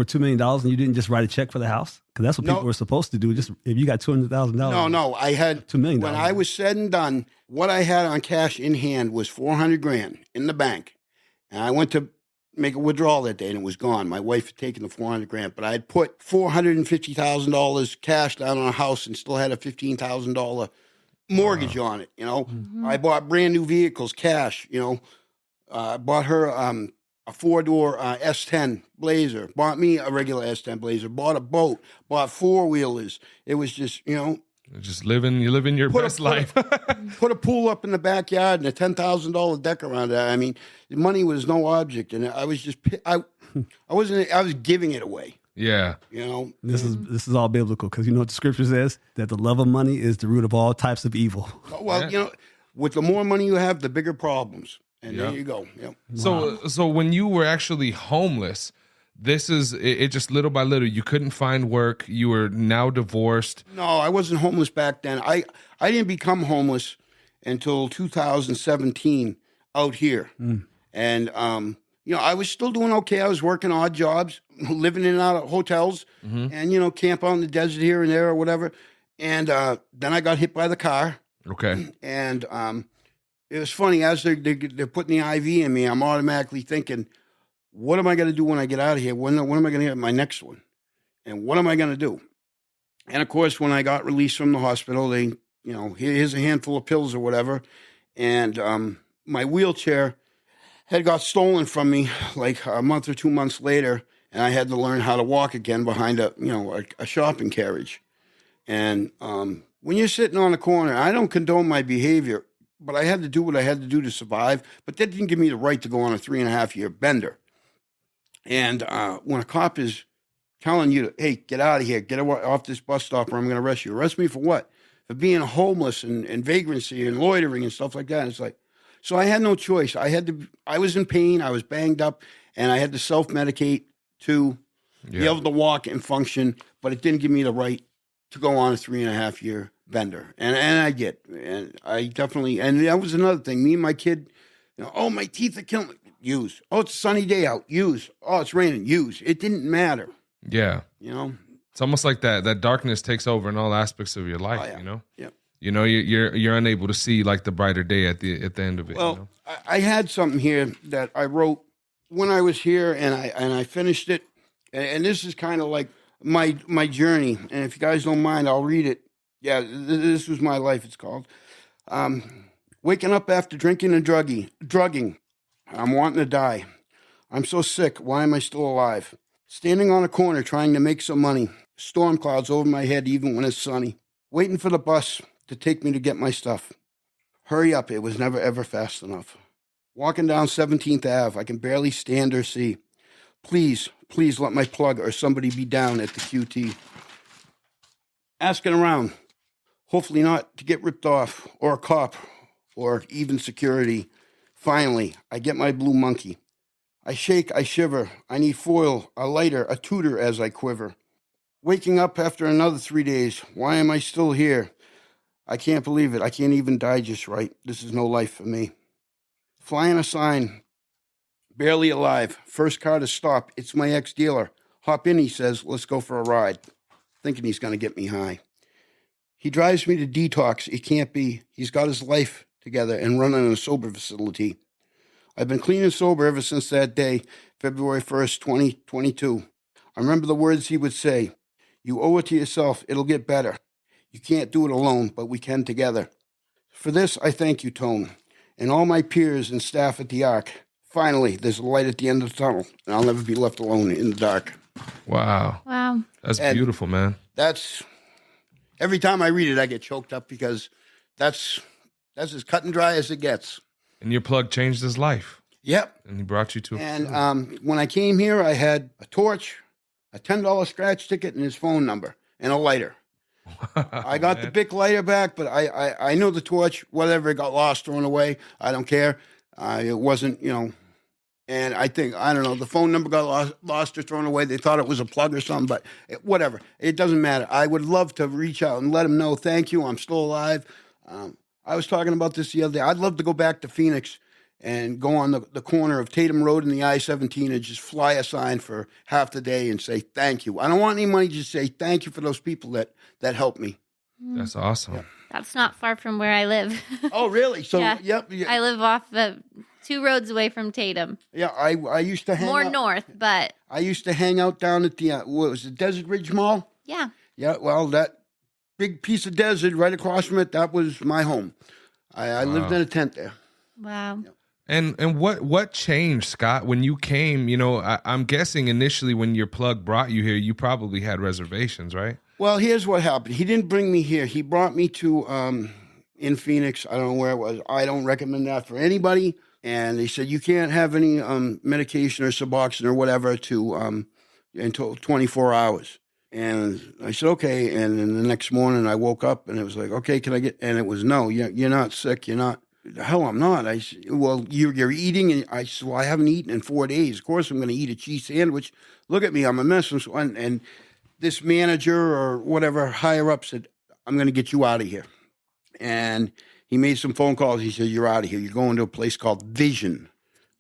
$2 million, and you didn't just write a check for the house, because that's what people were supposed to do. Just if you got $200,000. No, I had $2 million. When I was said and done, what I had on cash in hand was $400,000 in the bank, and I went to make a withdrawal that day, and it was gone. My wife had taken the $400,000, but I had put $450,000 cash down on a house and still had a $15,000 mortgage on it. I bought brand new vehicles, cash. I bought her a 4-door S10 Blazer. Bought me a regular S10 Blazer. Bought a boat. Bought 4-wheelers. It was just Just you're living your best life. Put a pool up in the backyard and a $10,000 deck around it. I mean, the money was no object, and I was just I was giving it away. Yeah. This is all biblical, because you know what the scripture says, that the love of money is the root of all types of evil. Well, with the more money you have, the bigger problems. And there you go. Yep. So when you were actually homeless, this is it. Just little by little, you couldn't find work. You were now divorced. No, I wasn't homeless back then. I didn't become homeless until 2017 out here, and I was still doing okay. I was working odd jobs, living in and out of hotels, and camp out in the desert here and there or whatever. And then I got hit by the car. Okay. And it was funny, as they're putting the IV in me, I'm automatically thinking, what am I going to do when I get out of here? When am I going to get my next one? And what am I going to do? And of course, when I got released from the hospital, they, here's a handful of pills or whatever. And my wheelchair had got stolen from me like a month or 2 months later. And I had to learn how to walk again behind a shopping carriage. And when you're sitting on the corner, I don't condone my behavior, but I had to do what I had to do to survive. But that didn't give me the right to go on a 3.5-year bender. And when a cop is telling you, hey, get out of here, get off this bus stop or I'm going to arrest you. Arrest me for what? For being homeless and vagrancy and loitering and stuff like that. And it's like, so I had no choice. I was in pain, I was banged up, and I had to self-medicate to be able to walk and function, but it didn't give me the right to go on a 3.5-year bender. And I did. And I definitely, and that was another thing. Me and my kid, oh, my teeth are killing me. Use. Oh, it's a sunny day out. Use. Oh, it's raining. Use. It didn't matter. Yeah. It's almost like that darkness takes over in all aspects of your life, Yeah. You're unable to see like the brighter day at the end of it. Well, I had something here that I wrote when I was here, and I finished it. And this is kind of like my journey. And if you guys don't mind, I'll read it. Yeah, this was my life, it's called. Waking up after drinking and drugging. I'm wanting to die. I'm so sick. Why am I still alive? Standing on a corner trying to make some money. Storm clouds over my head even when it's sunny. Waiting for the bus to take me to get my stuff. Hurry up. It was never, ever fast enough. Walking down 17th Ave, I can barely stand or see. Please, please let my plug or somebody be down at the QT. Asking around, hopefully not to get ripped off, or a cop, or even security. Finally, I get my blue monkey. I shake, I shiver. I need foil, a lighter, a tutor as I quiver. Waking up after another 3 days. Why am I still here? I can't believe it. I can't even die just right. This is no life for me. Flying a sign. Barely alive. First car to stop. It's my ex-dealer. Hop in, he says. Let's go for a ride. Thinking he's going to get me high. He drives me to detox. It can't be. He's got his life together and running a sober facility. I've been clean and sober ever since that day, February 1st, 2022. I remember the words he would say. You owe it to yourself. It'll get better. You can't do it alone, but we can together. For this, I thank you, Tone, and all my peers and staff at the Ark. Finally, there's a light at the end of the tunnel, and I'll never be left alone in the dark. Wow. Wow. That's And beautiful, man. That's, every time I read it, I get choked up because that's as cut and dry as it gets. And your plug changed his life. Yep. And he brought you to a And when I came here, I had a torch, a $10 scratch ticket, and his phone number, and a lighter. I got the Bic lighter back, but I know the torch, whatever, it got lost, thrown away. I don't care. It wasn't, and I think, I don't know, the phone number got lost or thrown away. They thought it was a plug or something, but whatever. It doesn't matter. I would love to reach out and let him know, thank you, I'm still alive. I was talking about this the other day. I'd love to go back to Phoenix and go on the corner of Tatum Road and the I-17 and just fly a sign for half the day and say thank you. I don't want any money, just say thank you for those people that helped me. That's awesome. Yeah. That's not far from where I live. Oh, really? So, Yeah. Yep. I live off 2 roads away from Tatum. Yeah, I used to hang More out. north, but I used to hang out down at the, what was it, Desert Ridge Mall? yeah. Yeah, well, that big piece of desert right across from it, that was my home. I lived in a tent there. Wow. And what changed, Scott, when you came? I'm guessing initially when your plug brought you here, you probably had reservations, right? Well, here's what happened. He didn't bring me here. He brought me to in Phoenix. I don't know where it was. I don't recommend that for anybody. And they said you can't have any medication or Suboxone or whatever to until 24 hours. And I said, okay. And then the next morning I woke up and it was like, okay, can I get? And it was, no, you're not sick. You're not. Hell, I'm not. I said, well, you're eating. And I said, well, I haven't eaten in 4 days. Of course, I'm going to eat a cheese sandwich. Look at me. I'm a mess. And this manager or whatever higher up said, I'm going to get you out of here. And he made some phone calls. He said, you're out of here. You're going to a place called Vision,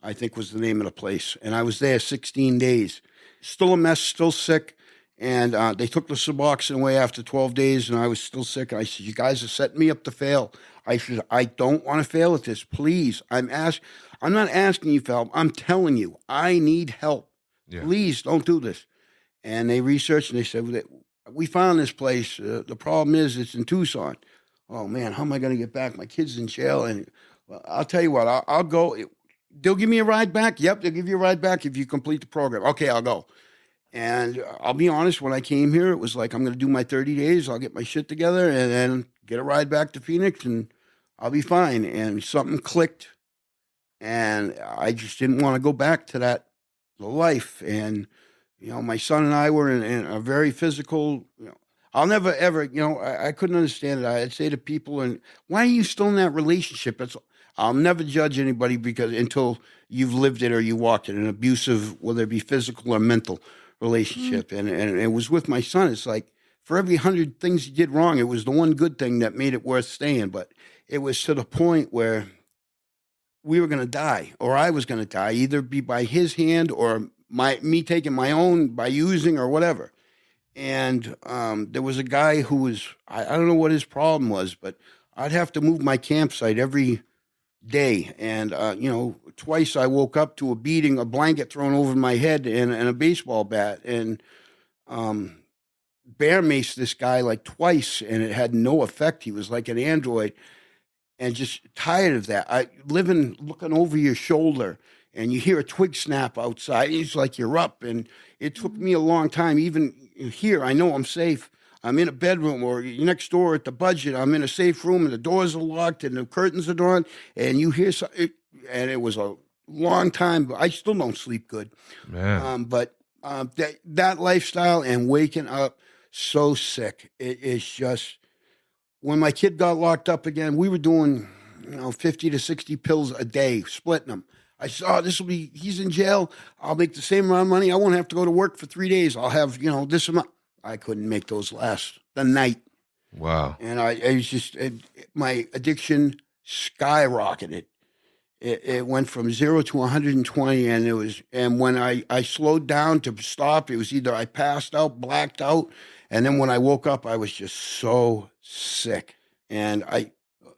I think was the name of the place. And I was there 16 days. Still a mess, still sick. And they took the Suboxone away after 12 days, and I was still sick. And I said, you guys are setting me up to fail. I said, I don't want to fail at this. Please, I'm not asking you for help. I'm telling you, I need help. Yeah. Please don't do this. And they researched, and they said, we found this place. The problem is it's in Tucson. Oh, man, how am I going to get back? My kid's in jail. And well, I'll tell you what, I'll go. They'll give me a ride back? Yep, they'll give you a ride back if you complete the program. Okay, I'll go. And I'll be honest, when I came here, it was like, I'm going to do my 30 days. I'll get my shit together and then get a ride back to Phoenix and I'll be fine. And something clicked and I just didn't want to go back to that life. And, my son and I were in a very physical, I'll never ever, I couldn't understand it. I'd say to people, and why are you still in that relationship? I'll never judge anybody until you've lived it or you walked it, an abusive, whether it be physical or mental relationship. Mm-hmm. And it was with my son. It's like for every 100 things he did wrong, it was the one good thing that made it worth staying. But it was to the point where we were going to die, or I was going to die, either be by his hand or me taking my own by using or whatever. And there was a guy who was, I don't know what his problem was, but I'd have to move my campsite every day. And, twice I woke up to a beating, a blanket thrown over my head and a baseball bat. And bear maced this guy like twice and it had no effect. He was like an android and just tired of that. Looking over your shoulder and you hear a twig snap outside. It's like you're up. And it took me a long time. Even here, I know I'm safe. I'm in a bedroom or next door at the budget. I'm in a safe room and the doors are locked and the curtains are drawn. And you hear and it was a long time. But I still don't sleep good. Man. But that lifestyle and waking up so sick, it is just. When my kid got locked up again, we were doing 50 to 60 pills a day, splitting them. I saw he's in jail. I'll make the same amount of money. I won't have to go to work for 3 days. I'll have, this amount. I couldn't make those last the night. Wow. And I was just, my addiction skyrocketed. It went from 0 to 120. And when I slowed down to stop, it was either I passed out, blacked out. And then when I woke up, I was just so sick. And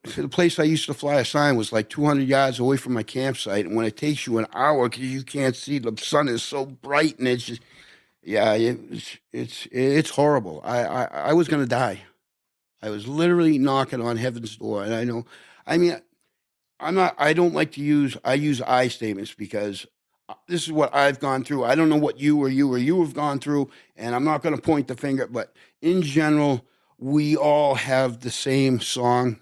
the place I used to fly a sign was like 200 yards away from my campsite. And when it takes you an hour because you can't see, the sun is so bright, and it's just, yeah, it's horrible. I was going to die. I was literally knocking on heaven's door. And I don't like to use I statements because this is what I've gone through. I don't know what you have gone through, and I'm not going to point the finger, but in general, we all have the same song,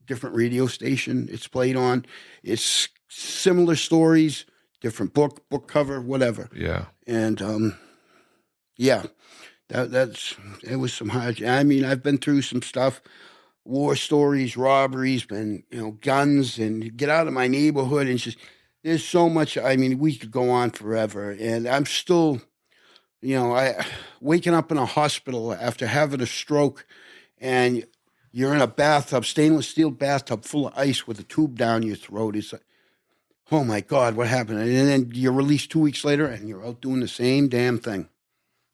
different radio station it's played on. It's similar stories, different book cover, whatever. Yeah. And yeah, it was some hard. I've been through some stuff. War stories, robberies, and guns, and get out of my neighborhood. And just there's so much. We could go on forever. And I'm still, waking up in a hospital after having a stroke, and you're in a bathtub, stainless steel bathtub full of ice with a tube down your throat. It's like, oh my God, what happened? And then you're released 2 weeks later, and you're out doing the same damn thing.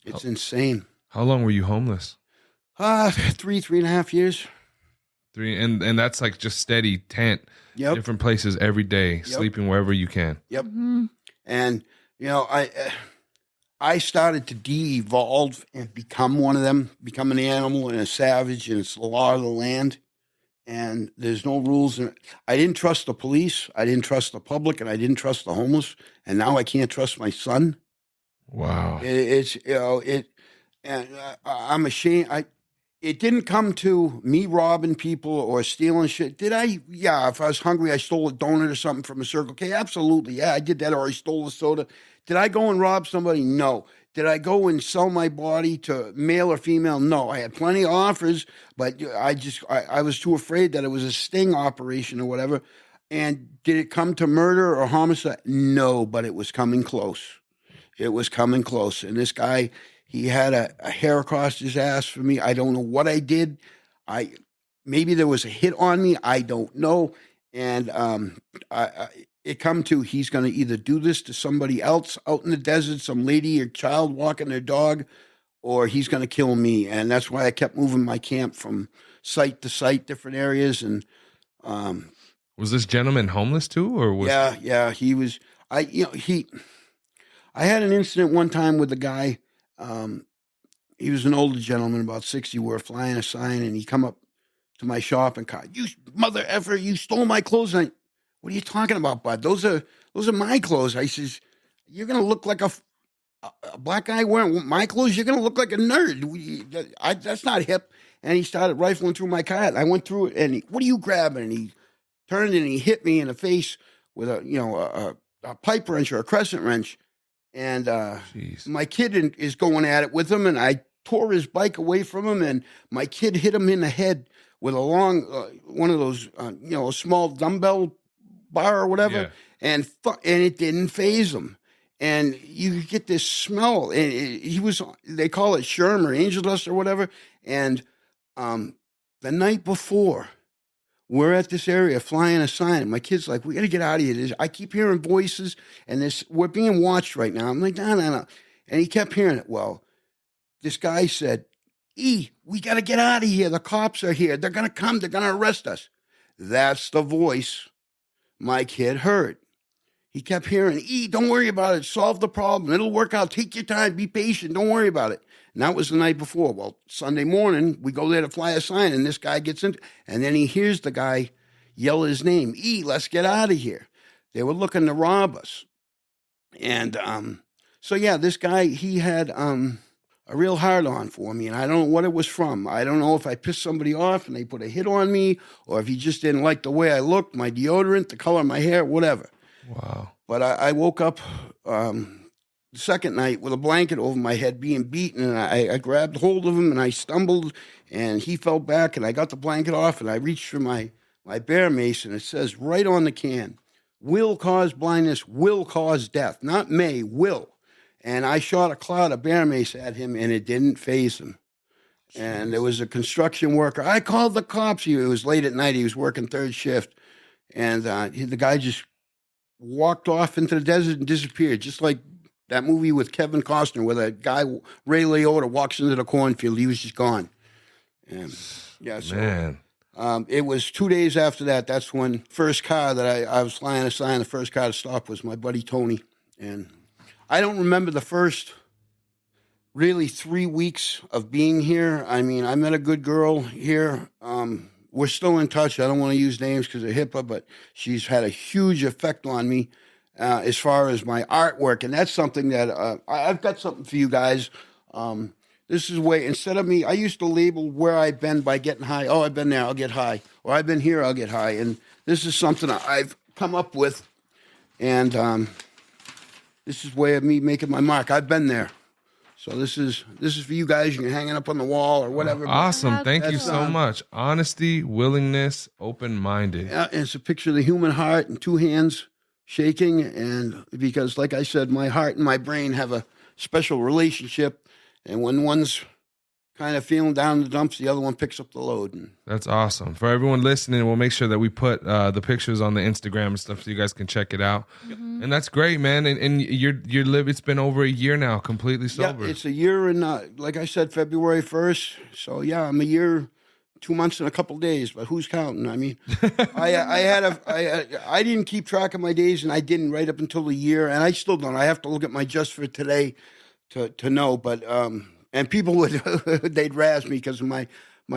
It's insane. How long were you homeless? 3.5 years. 3, and that's like just steady tent, different places every day, sleeping wherever you can. Yep. Mm-hmm. And I started to de-evolve and become one of them, become an animal and a savage, and it's the law of the land. And there's no rules. I didn't trust the police, I didn't trust the public, and I didn't trust the homeless. And now I can't trust my son. Wow. I'm ashamed. It didn't come to me robbing people or stealing shit. Did I? Yeah, if I was hungry, I stole a donut or something from a Circle K. Absolutely. Yeah, I did that, or I stole a soda. Did I go and rob somebody? No. Did I go and sell my body to male or female? No. I had plenty of offers, but I was too afraid that it was a sting operation or whatever. And did it come to murder or homicide? No, but it was coming close. It was coming close. And this guy, he had a hair across his ass for me. I don't know what I did. Maybe there was a hit on me. I don't know. And it come to he's going to either do this to somebody else out in the desert, some lady or child walking their dog, or he's going to kill me. And that's why I kept moving my camp from site to site, different areas. And was this gentleman homeless too, or was? Yeah, he was. I had an incident one time with a guy. He was an older gentleman, about 60. We were flying a sign, and he come up to my shop and called, "You mother effer, you stole my clothes." And what are you talking about, bud? Those are my clothes. I says, "You're gonna look like a black guy wearing my clothes. You're gonna look like a nerd. That's not hip." And he started rifling through my car. I went through it, and what are you grabbing? And he turned and he hit me in the face with a pipe wrench or a crescent wrench. And my kid is going at it with him, and I tore his bike away from him, and my kid hit him in the head with a long, one of those, a small dumbbell bar or whatever, and it didn't faze him. And you get this smell, and they call it Sherm or angel dust or whatever. And the night before, we're at this area flying a sign. And my kid's like, "We got to get out of here. I keep hearing voices, and we're being watched right now." I'm like, no. And he kept hearing it. Well, this guy said, "E, we got to get out of here. The cops are here. They're going to come. They're going to arrest us." That's the voice my kid heard. He kept hearing, "E, don't worry about it. Solve the problem. It'll work out. Take your time. Be patient. Don't worry about it." And that was the night before. Well, Sunday morning, we go there to fly a sign, and this guy gets in, and then he hears the guy yell his name, "E, let's get out of here." They were looking to rob us. And so, yeah, this guy, he had a a real hard on for me, and I don't know what it was from. I don't know if I pissed somebody off and they put a hit on me, or if he just didn't like the way I looked, my deodorant, the color of my hair, whatever. Wow. But I woke up the second night with a blanket over my head being beaten, and I grabbed hold of him and I stumbled, and he fell back, and I got the blanket off, and I reached for my bear mace, and it says right on the can, will cause blindness, will cause death. Not may, will. And I shot a cloud of bear mace at him, and it didn't faze him. And there was a construction worker. I called the cops. It was late at night. He was working third shift. And the guy just walked off into the desert and disappeared, just like that movie with Kevin Costner where that guy, Ray Liotta, walks into the cornfield. He was just gone. And, yeah, so Man. It was 2 days after that. That's when first car that I was flying a sign, the first car to stop was my buddy Tony. And I don't remember the first really 3 weeks of being here. I mean, I met a good girl here. We're still in touch. I don't want to use names because of HIPAA, but she's had a huge effect on me as far as my artwork. And that's something that I've got something for you guys. This is way, instead of me, I used to label where I've been by getting high. Oh, I've been there, I'll get high. Or I've been here, I'll get high. And this is something I've come up with. And this is way of me making my mark. I've been there. So this is for you guys. You can hang it up on the wall or whatever. Awesome. How Thank you cool. so much. Honesty, willingness, open-minded. Yeah, and it's a picture of the human heart and two hands shaking. And because, like I said, my heart and my brain have a special relationship. And when one's kind of feeling down in the dumps, the other one picks up the load. And That's awesome. For everyone listening, we'll make sure that we put the pictures on the Instagram and stuff so you guys can check it out. And that's great, man. And it's been over a year now, completely sober. yeah, it's a year and, like I said, February 1st. So, yeah, I'm a year, 2 months and a couple of days, but who's counting? I mean, I didn't keep track of my days, and I didn't right up until a year, and I still don't. I have to look at my just for today to know, but and people would they'd razz me because of my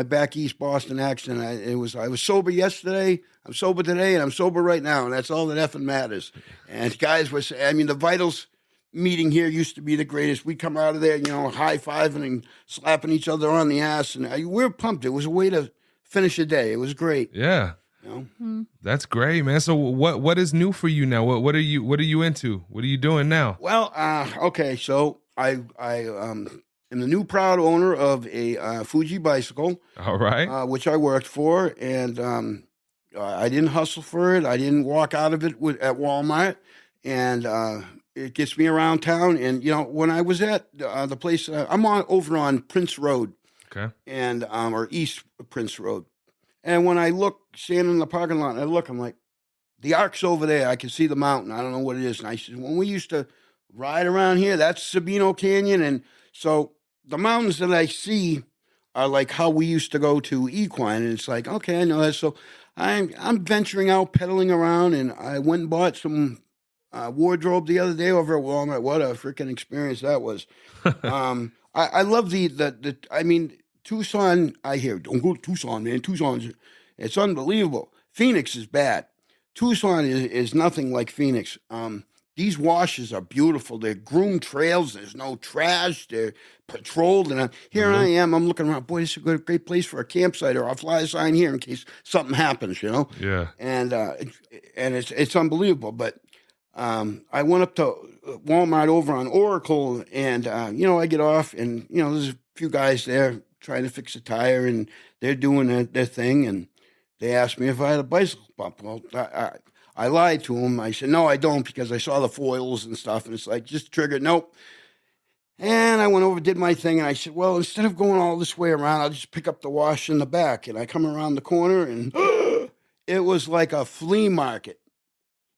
back east Boston accent. I was sober yesterday, I'm sober today, and I'm sober right now, and that's all that effing matters. And guys were saying, I mean, the Vitals meeting here used to be the greatest. We come out of there, high-fiving and slapping each other on the ass, and we were pumped. It was a way to finish a day. It was great. Yeah. That's great, man. So what is new for you now? What are you into? What are you doing now? Well, okay, so I am the new proud owner of a Fuji bicycle, All right. which I worked for, and I didn't hustle for it. I didn't walk out of it at Walmart, and it gets me around town. And when I was at the place, I'm over on Prince Road, Okay. and or East Prince Road, and when I standing in the parking lot, and I look, I'm like, the Ark's over there. I can see the mountain. I don't know what it is. And I said, when we used to ride around here, that's Sabino Canyon, and so the mountains that I see are like how we used to go to Equine, and it's like, okay, I know that. So I'm venturing out, pedaling around, and I went and bought some wardrobe the other day over at Walmart. What a freaking experience that was! I love the. I mean, Tucson. I hear, don't go to Tucson, man. Tucson's it's unbelievable. Phoenix is bad. Tucson is nothing like Phoenix. These washes are beautiful. They're groomed trails. There's no trash. They're patrolled. And here I am. I'm looking around. Boy, this is a great place for a campsite, or I'll fly a sign here in case something happens, Yeah. And it's unbelievable. But I went up to Walmart over on Oracle, and, I get off, and, there's a few guys there trying to fix a tire, and they're doing their thing. And they asked me if I had a bicycle pump. Well, I lied to him. I said, no, I don't, because I saw the foils and stuff. And it's like, just trigger, nope. And I went over, did my thing. And I said, well, instead of going all this way around, I'll just pick up the wash in the back. And I come around the corner, and it was like a flea market.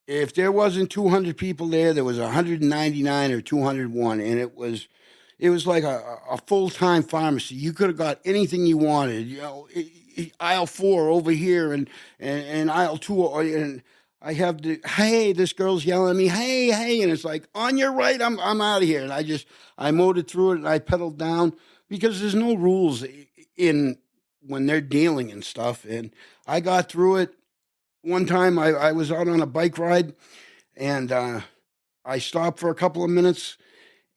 If there wasn't 200 people there was 199 or 201. And it was like a full-time pharmacy. You could have got anything you wanted, aisle 4 over here and aisle 2. And I have this girl's yelling at me, hey, and it's like, on your right, I'm out of here. And I mowed it through it, and I pedaled down, because there's no rules when they're dealing and stuff. And I got through it. One time I was out on a bike ride, and I stopped for a couple of minutes,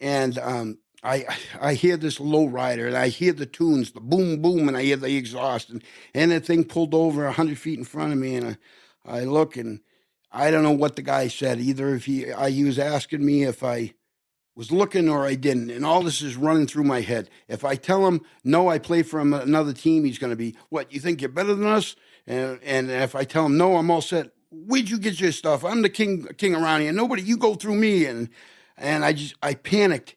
and I hear this low rider, and I hear the tunes, the boom, boom, and I hear the exhaust, and the thing pulled over 100 feet in front of me, and I look, and I don't know what the guy said, either if he was asking me if I was looking or I didn't, and all this is running through my head. If I tell him, no, I play for another team, he's going to be, what, you think you're better than us? And if I tell him, no, I'm all set, where'd you get your stuff? I'm the king around here. Nobody, you go through me. And I panicked,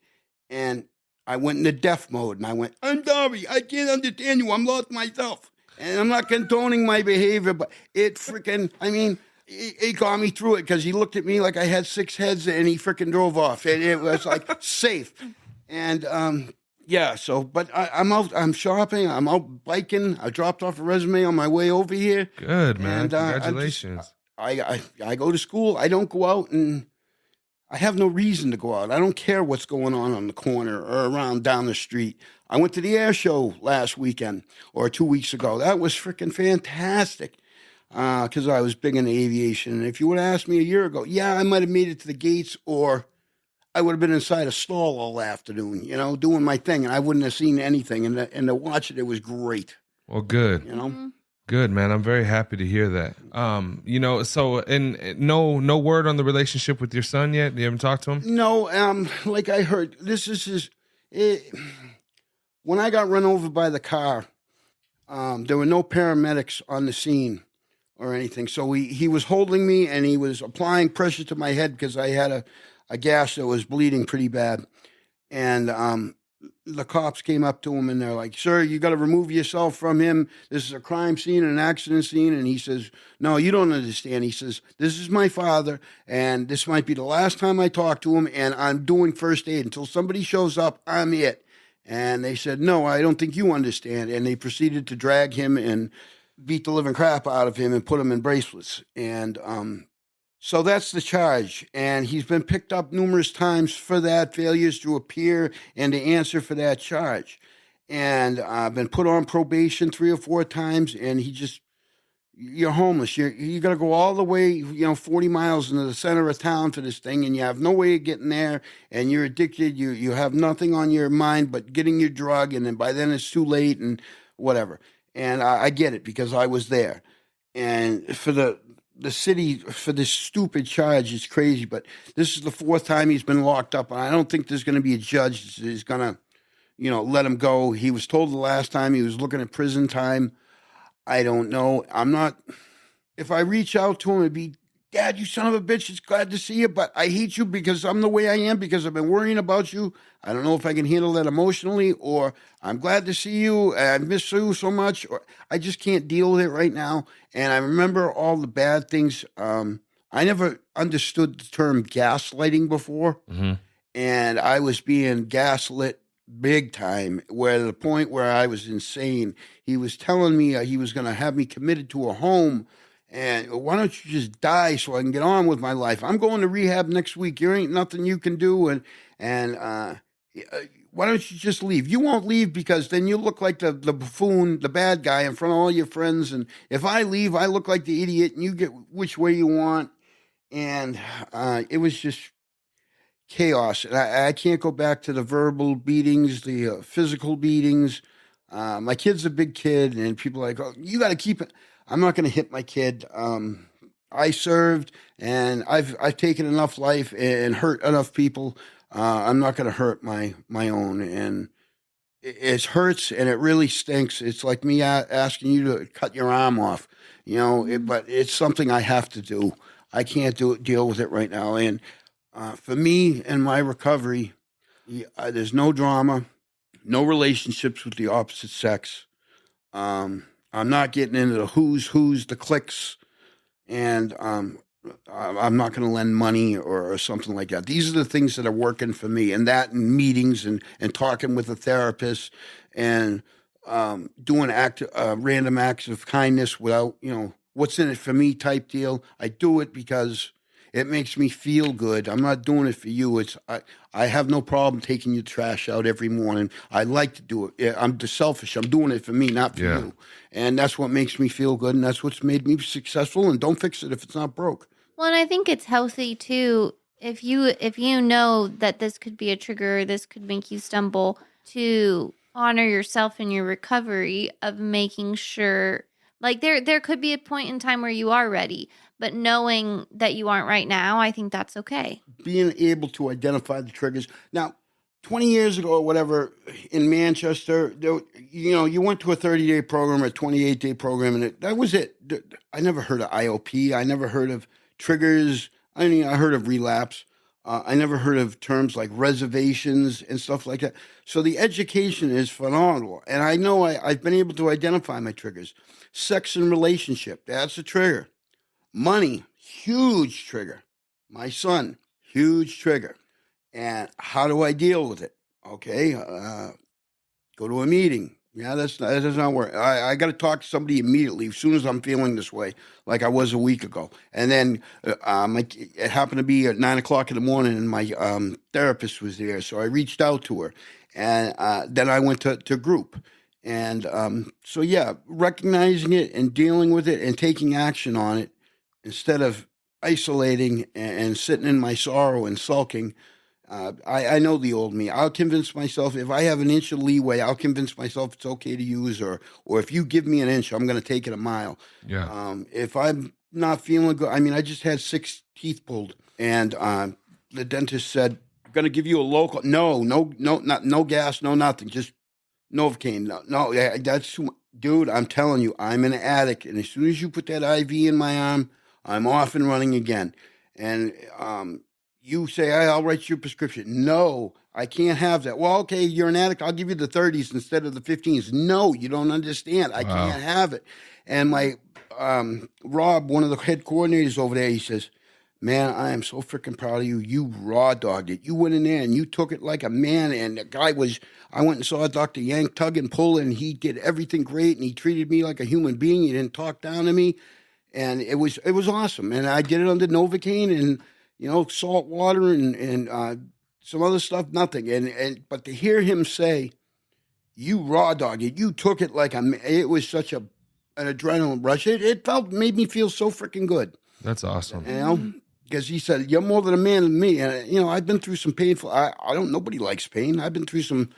and I went into deaf mode, and I went, I'm sorry, I can't understand you. I'm lost myself. And I'm not condoning my behavior, but it freaking, I mean, it got me through it because he looked at me like I had 6 heads, and he freaking drove off. And it was like safe. And yeah, so, but I'm out, I'm shopping, I'm out biking. I dropped off a resume on my way over here. Good, man. And, Congratulations. I go to school. I don't go out, and I have no reason to go out. I don't care what's going on the corner or around down the street. I went to the air show last weekend or 2 weeks ago. That was freaking fantastic because I was big into aviation. And if you would have asked me a year ago, yeah, I might have made it to the gates, or I would have been inside a stall all afternoon, doing my thing, and I wouldn't have seen anything. And to watch it was great. Well, good. Good, man. I'm very happy to hear that. So and no word on the relationship with your son yet? You haven't talked to him? No, like I heard, when I got run over by the car, there were no paramedics on the scene or anything. So he was holding me, and he was applying pressure to my head because I had a gash that was bleeding pretty bad. And the cops came up to him, and they're like, sir, you got to remove yourself from him. This is a crime scene, an accident scene. And he says, no, you don't understand. He says, this is my father, and this might be the last time I talk to him, and I'm doing first aid. Until somebody shows up, I'm it. And they said, no, I don't think you understand. And they proceeded to drag him and beat the living crap out of him and put him in bracelets. And so that's the charge. And he's been picked up numerous times for that, failures to appear and to answer for that charge. And I've been put on probation 3 or 4 times, and you're homeless. You got to go all the way, 40 miles into the center of town for this thing, and you have no way of getting there, and you're addicted. You have nothing on your mind but getting your drug, and then by then it's too late and whatever. And I get it because I was there. And for the city, for this stupid charge, is crazy, but this is the 4th time he's been locked up, and I don't think there's going to be a judge who's going to, let him go. He was told the last time he was looking at prison time. I don't know. If I reach out to him, it'd be, Dad, you son of a bitch, it's glad to see you, but I hate you because I'm the way I am, because I've been worrying about you. I don't know if I can handle that emotionally, or I'm glad to see you, I miss you so much, or I just can't deal with it right now. And I remember all the bad things. I never understood the term gaslighting before, and I was being gaslit big time, where to the point where I was insane. He was telling me he was going to have me committed to a home, and why don't you just die so I can get on with my life? I'm going to rehab next week. There ain't nothing you can do, and why don't you just leave? You won't leave because then you look like the buffoon, the bad guy in front of all your friends, and if I leave, I look like the idiot, and you get which way you want. And it was just chaos. I can't go back to the verbal beatings, the physical beatings. My kid's a big kid, and people are like, oh, you got to keep it. I'm not going to hit my kid. I served, and I've taken enough life and hurt enough people. I'm not going to hurt my own, and it hurts, and it really stinks. It's like me asking you to cut your arm off, but it's something I have to do. I can't deal with it right now, and for me and my recovery, there's no drama, no relationships with the opposite sex. I'm not getting into the who's, the cliques, and I'm not going to lend money or something like that. These are the things that are working for me, and that and meetings and talking with a therapist and doing random acts of kindness without, what's in it for me type deal. I do it because it makes me feel good. I'm not doing it for you. I have no problem taking your trash out every morning. I like to do it. I'm selfish. I'm doing it for me, not for you. And that's what makes me feel good, and that's what's made me successful. And don't fix it if it's not broke. Well, and I think it's healthy too, if you know that this could be a trigger, this could make you stumble, to honor yourself in your recovery of making sure, like there could be a point in time where you are ready, but knowing that you aren't right now, I think that's okay. Being able to identify the triggers. Now, 20 years ago or whatever, in Manchester, you went to a 30-day program or a 28-day program, and that was it. I never heard of IOP. I never heard of triggers. I mean, I heard of relapse. I never heard of terms like reservations and stuff like that. So the education is phenomenal. And I know I've been able to identify my triggers. Sex and relationship, that's a trigger. Money, huge trigger. My son, huge trigger. And how do I deal with it? Okay, go to a meeting. Yeah, that does not work. I got to talk to somebody immediately as soon as I'm feeling this way, like I was a week ago. And then it happened to be at 9 o'clock in the morning, and my therapist was there, so I reached out to her, and then I went to group. And so yeah, recognizing it and dealing with it and taking action on it instead of isolating and sitting in my sorrow and sulking. I know the old me. I'll convince myself, if I have an inch of leeway, I'll convince myself it's okay to use, or if you give me an inch, I'm going to take it a mile. Yeah. If I'm not feeling good, I mean, I just had 6 teeth pulled, and the dentist said, "I'm going to give you a local." No gas, no nothing, just Novocaine. No, that's too much. Dude, I'm telling you, I'm an addict, and as soon as you put that IV in my arm, I'm off and running again. And you say, I'll write you a prescription. No, I can't have that. Well, okay, you're an addict. I'll give you the 30s instead of the 15s. No, you don't understand. I can't have it. And my Rob, one of the head coordinators over there, he says, "Man, I am so freaking proud of you. You raw dogged it. You went in there and you took it like a man." And the guy I went and saw Dr. Yank, tug and pull, and he did everything great. And he treated me like a human being. He didn't talk down to me. And it was awesome. And I did it under Novocaine and, salt water and some other stuff, nothing. But to hear him say, "You raw dog it, you took it like it was such an adrenaline rush. It made me feel so freaking good." That's awesome. Because he said, "You're more than a man than me." And, I've been through some painful, nobody likes pain. I've been through some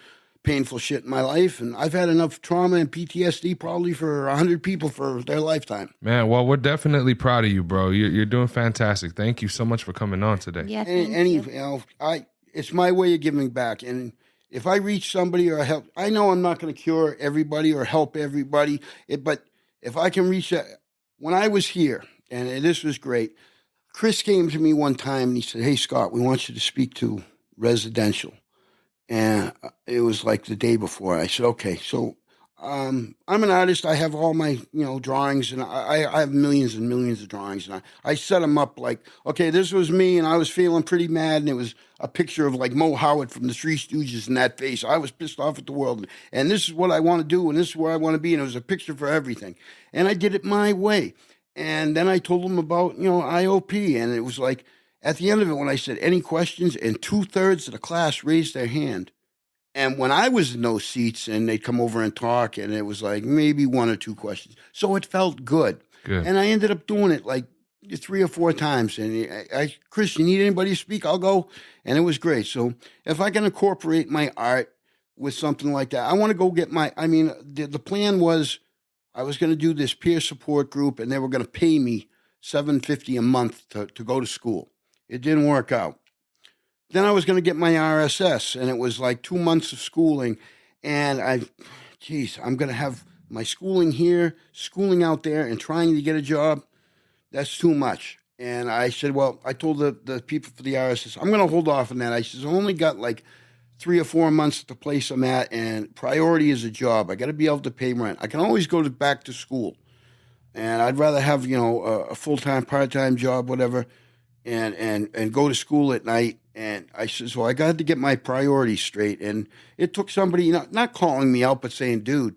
painful shit in my life, and I've had enough trauma and PTSD probably for 100 people for their lifetime. Man, well, we're definitely proud of you, bro. You're doing fantastic. Thank you so much for coming on today. Yeah, thank you. It's my way of giving back. And if I reach somebody or help, I know I'm not going to cure everybody or help everybody, but if I can reach that, when I was here, and this was great, Chris came to me one time and he said, "Hey, Scott, we want you to speak to residential." And it was like the day before. I said, "Okay." So I'm an artist. I have all my, drawings, and I have millions and millions of drawings. And I set them up like, okay, this was me, and I was feeling pretty mad, and it was a picture of like Mo Howard from the Three Stooges in that face. I was pissed off at the world, and this is what I want to do, and this is where I want to be, and it was a picture for everything. And I did it my way. And then I told them about, IOP, and it was like, at the end of it, when I said, "Any questions?" and 2/3 of the class raised their hand. And when I was in those seats and they'd come over and talk, and it was like maybe 1 or 2 questions. So it felt good. And I ended up doing it like 3 or 4 times. And Chris, you need anybody to speak? I'll go. And it was great. So if I can incorporate my art with something like that, I want to go get the plan was I was going to do this peer support group, and they were going to pay me $750 a month to go to school. It didn't work out. Then I was going to get my RSS, and it was like 2 months of schooling. And I'm going to have my schooling here, schooling out there, and trying to get a job. That's too much. And I said, well, I told the people for the RSS, I'm going to hold off on that. I said, I've only got like 3 or 4 months at the place I'm at, and priority is a job. I got to be able to pay rent. I can always go back to school. And I'd rather have, a full-time, part-time job, whatever, and go to school at night. And I said, so I got to get my priorities straight. And it took somebody, not calling me out, but saying, "Dude,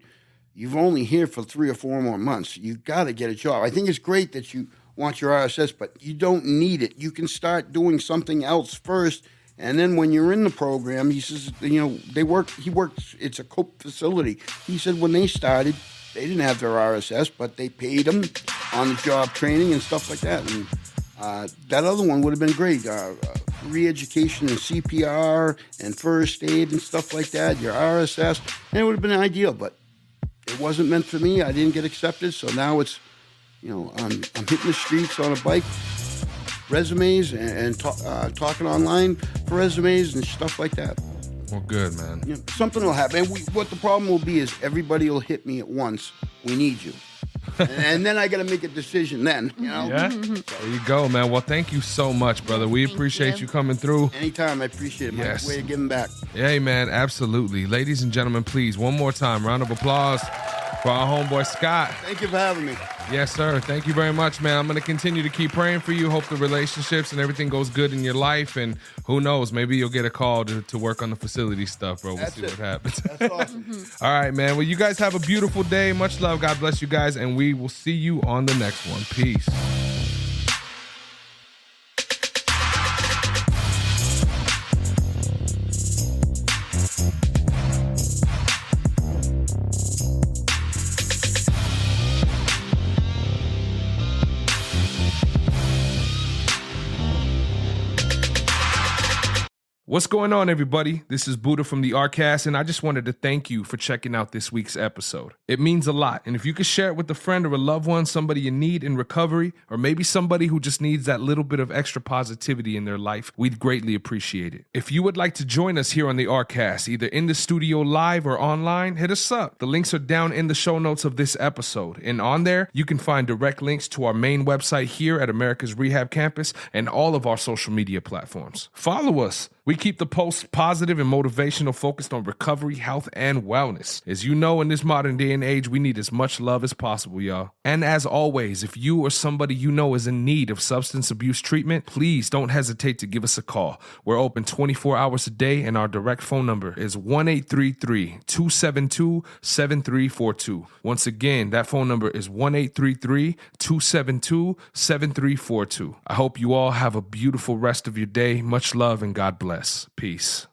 you've only here for 3 or 4 more months. You got to get a job. I think it's great that you want your RSS, but you don't need it. You can start doing something else first. And then when you're in the program," he says, he works, it's a COPE facility. He said when they started, they didn't have their RSS, but they paid them on the job training and stuff like that. And that other one would have been great. re-education in CPR and first aid and stuff like that, your RSS, and it would have been ideal, but it wasn't meant for me. I didn't get accepted, so now it's, I'm hitting the streets on a bike, resumes, and talking online for resumes and stuff like that. Well, good, man. Something will happen. And what the problem will be is everybody will hit me at once. We need you. And then I got to make a decision then, Yeah, there you go, man. Well, thank you so much, brother. We appreciate you coming through. Anytime, I appreciate it. My way of giving back. Hey, man, absolutely. Ladies and gentlemen, please, one more time, round of applause for our homeboy Scott. Thank you for having me. Yes, sir. Thank you very much, man. I'm going to continue to keep praying for you. Hope the relationships and everything goes good in your life. And who knows, maybe you'll get a call to work on the facility stuff, bro. We'll see what happens. That's awesome. All right, man. Well, you guys have a beautiful day. Much love. God bless you guys. And we will see you on the next one. Peace. What's going on, everybody? This is Buddha from the Arcast, and I just wanted to thank you for checking out this week's episode. It means a lot, and if you could share it with a friend or a loved one, somebody in need in recovery, or maybe somebody who just needs that little bit of extra positivity in their life, we'd greatly appreciate it. If you would like to join us here on the Arcast, either in the studio live or online, hit us up. The links are down in the show notes of this episode, and on there, you can find direct links to our main website here at Americas Rehab Campus and all of our social media platforms. Follow us. We keep the posts positive and motivational, focused on recovery, health, and wellness. As you know, in this modern day and age, we need as much love as possible, y'all. And as always, if you or somebody you know is in need of substance abuse treatment, please don't hesitate to give us a call. We're open 24 hours a day, and our direct phone number is 1-833-272-7342. Once again, that phone number is 1-833-272-7342. I hope you all have a beautiful rest of your day. Much love and God bless. Peace.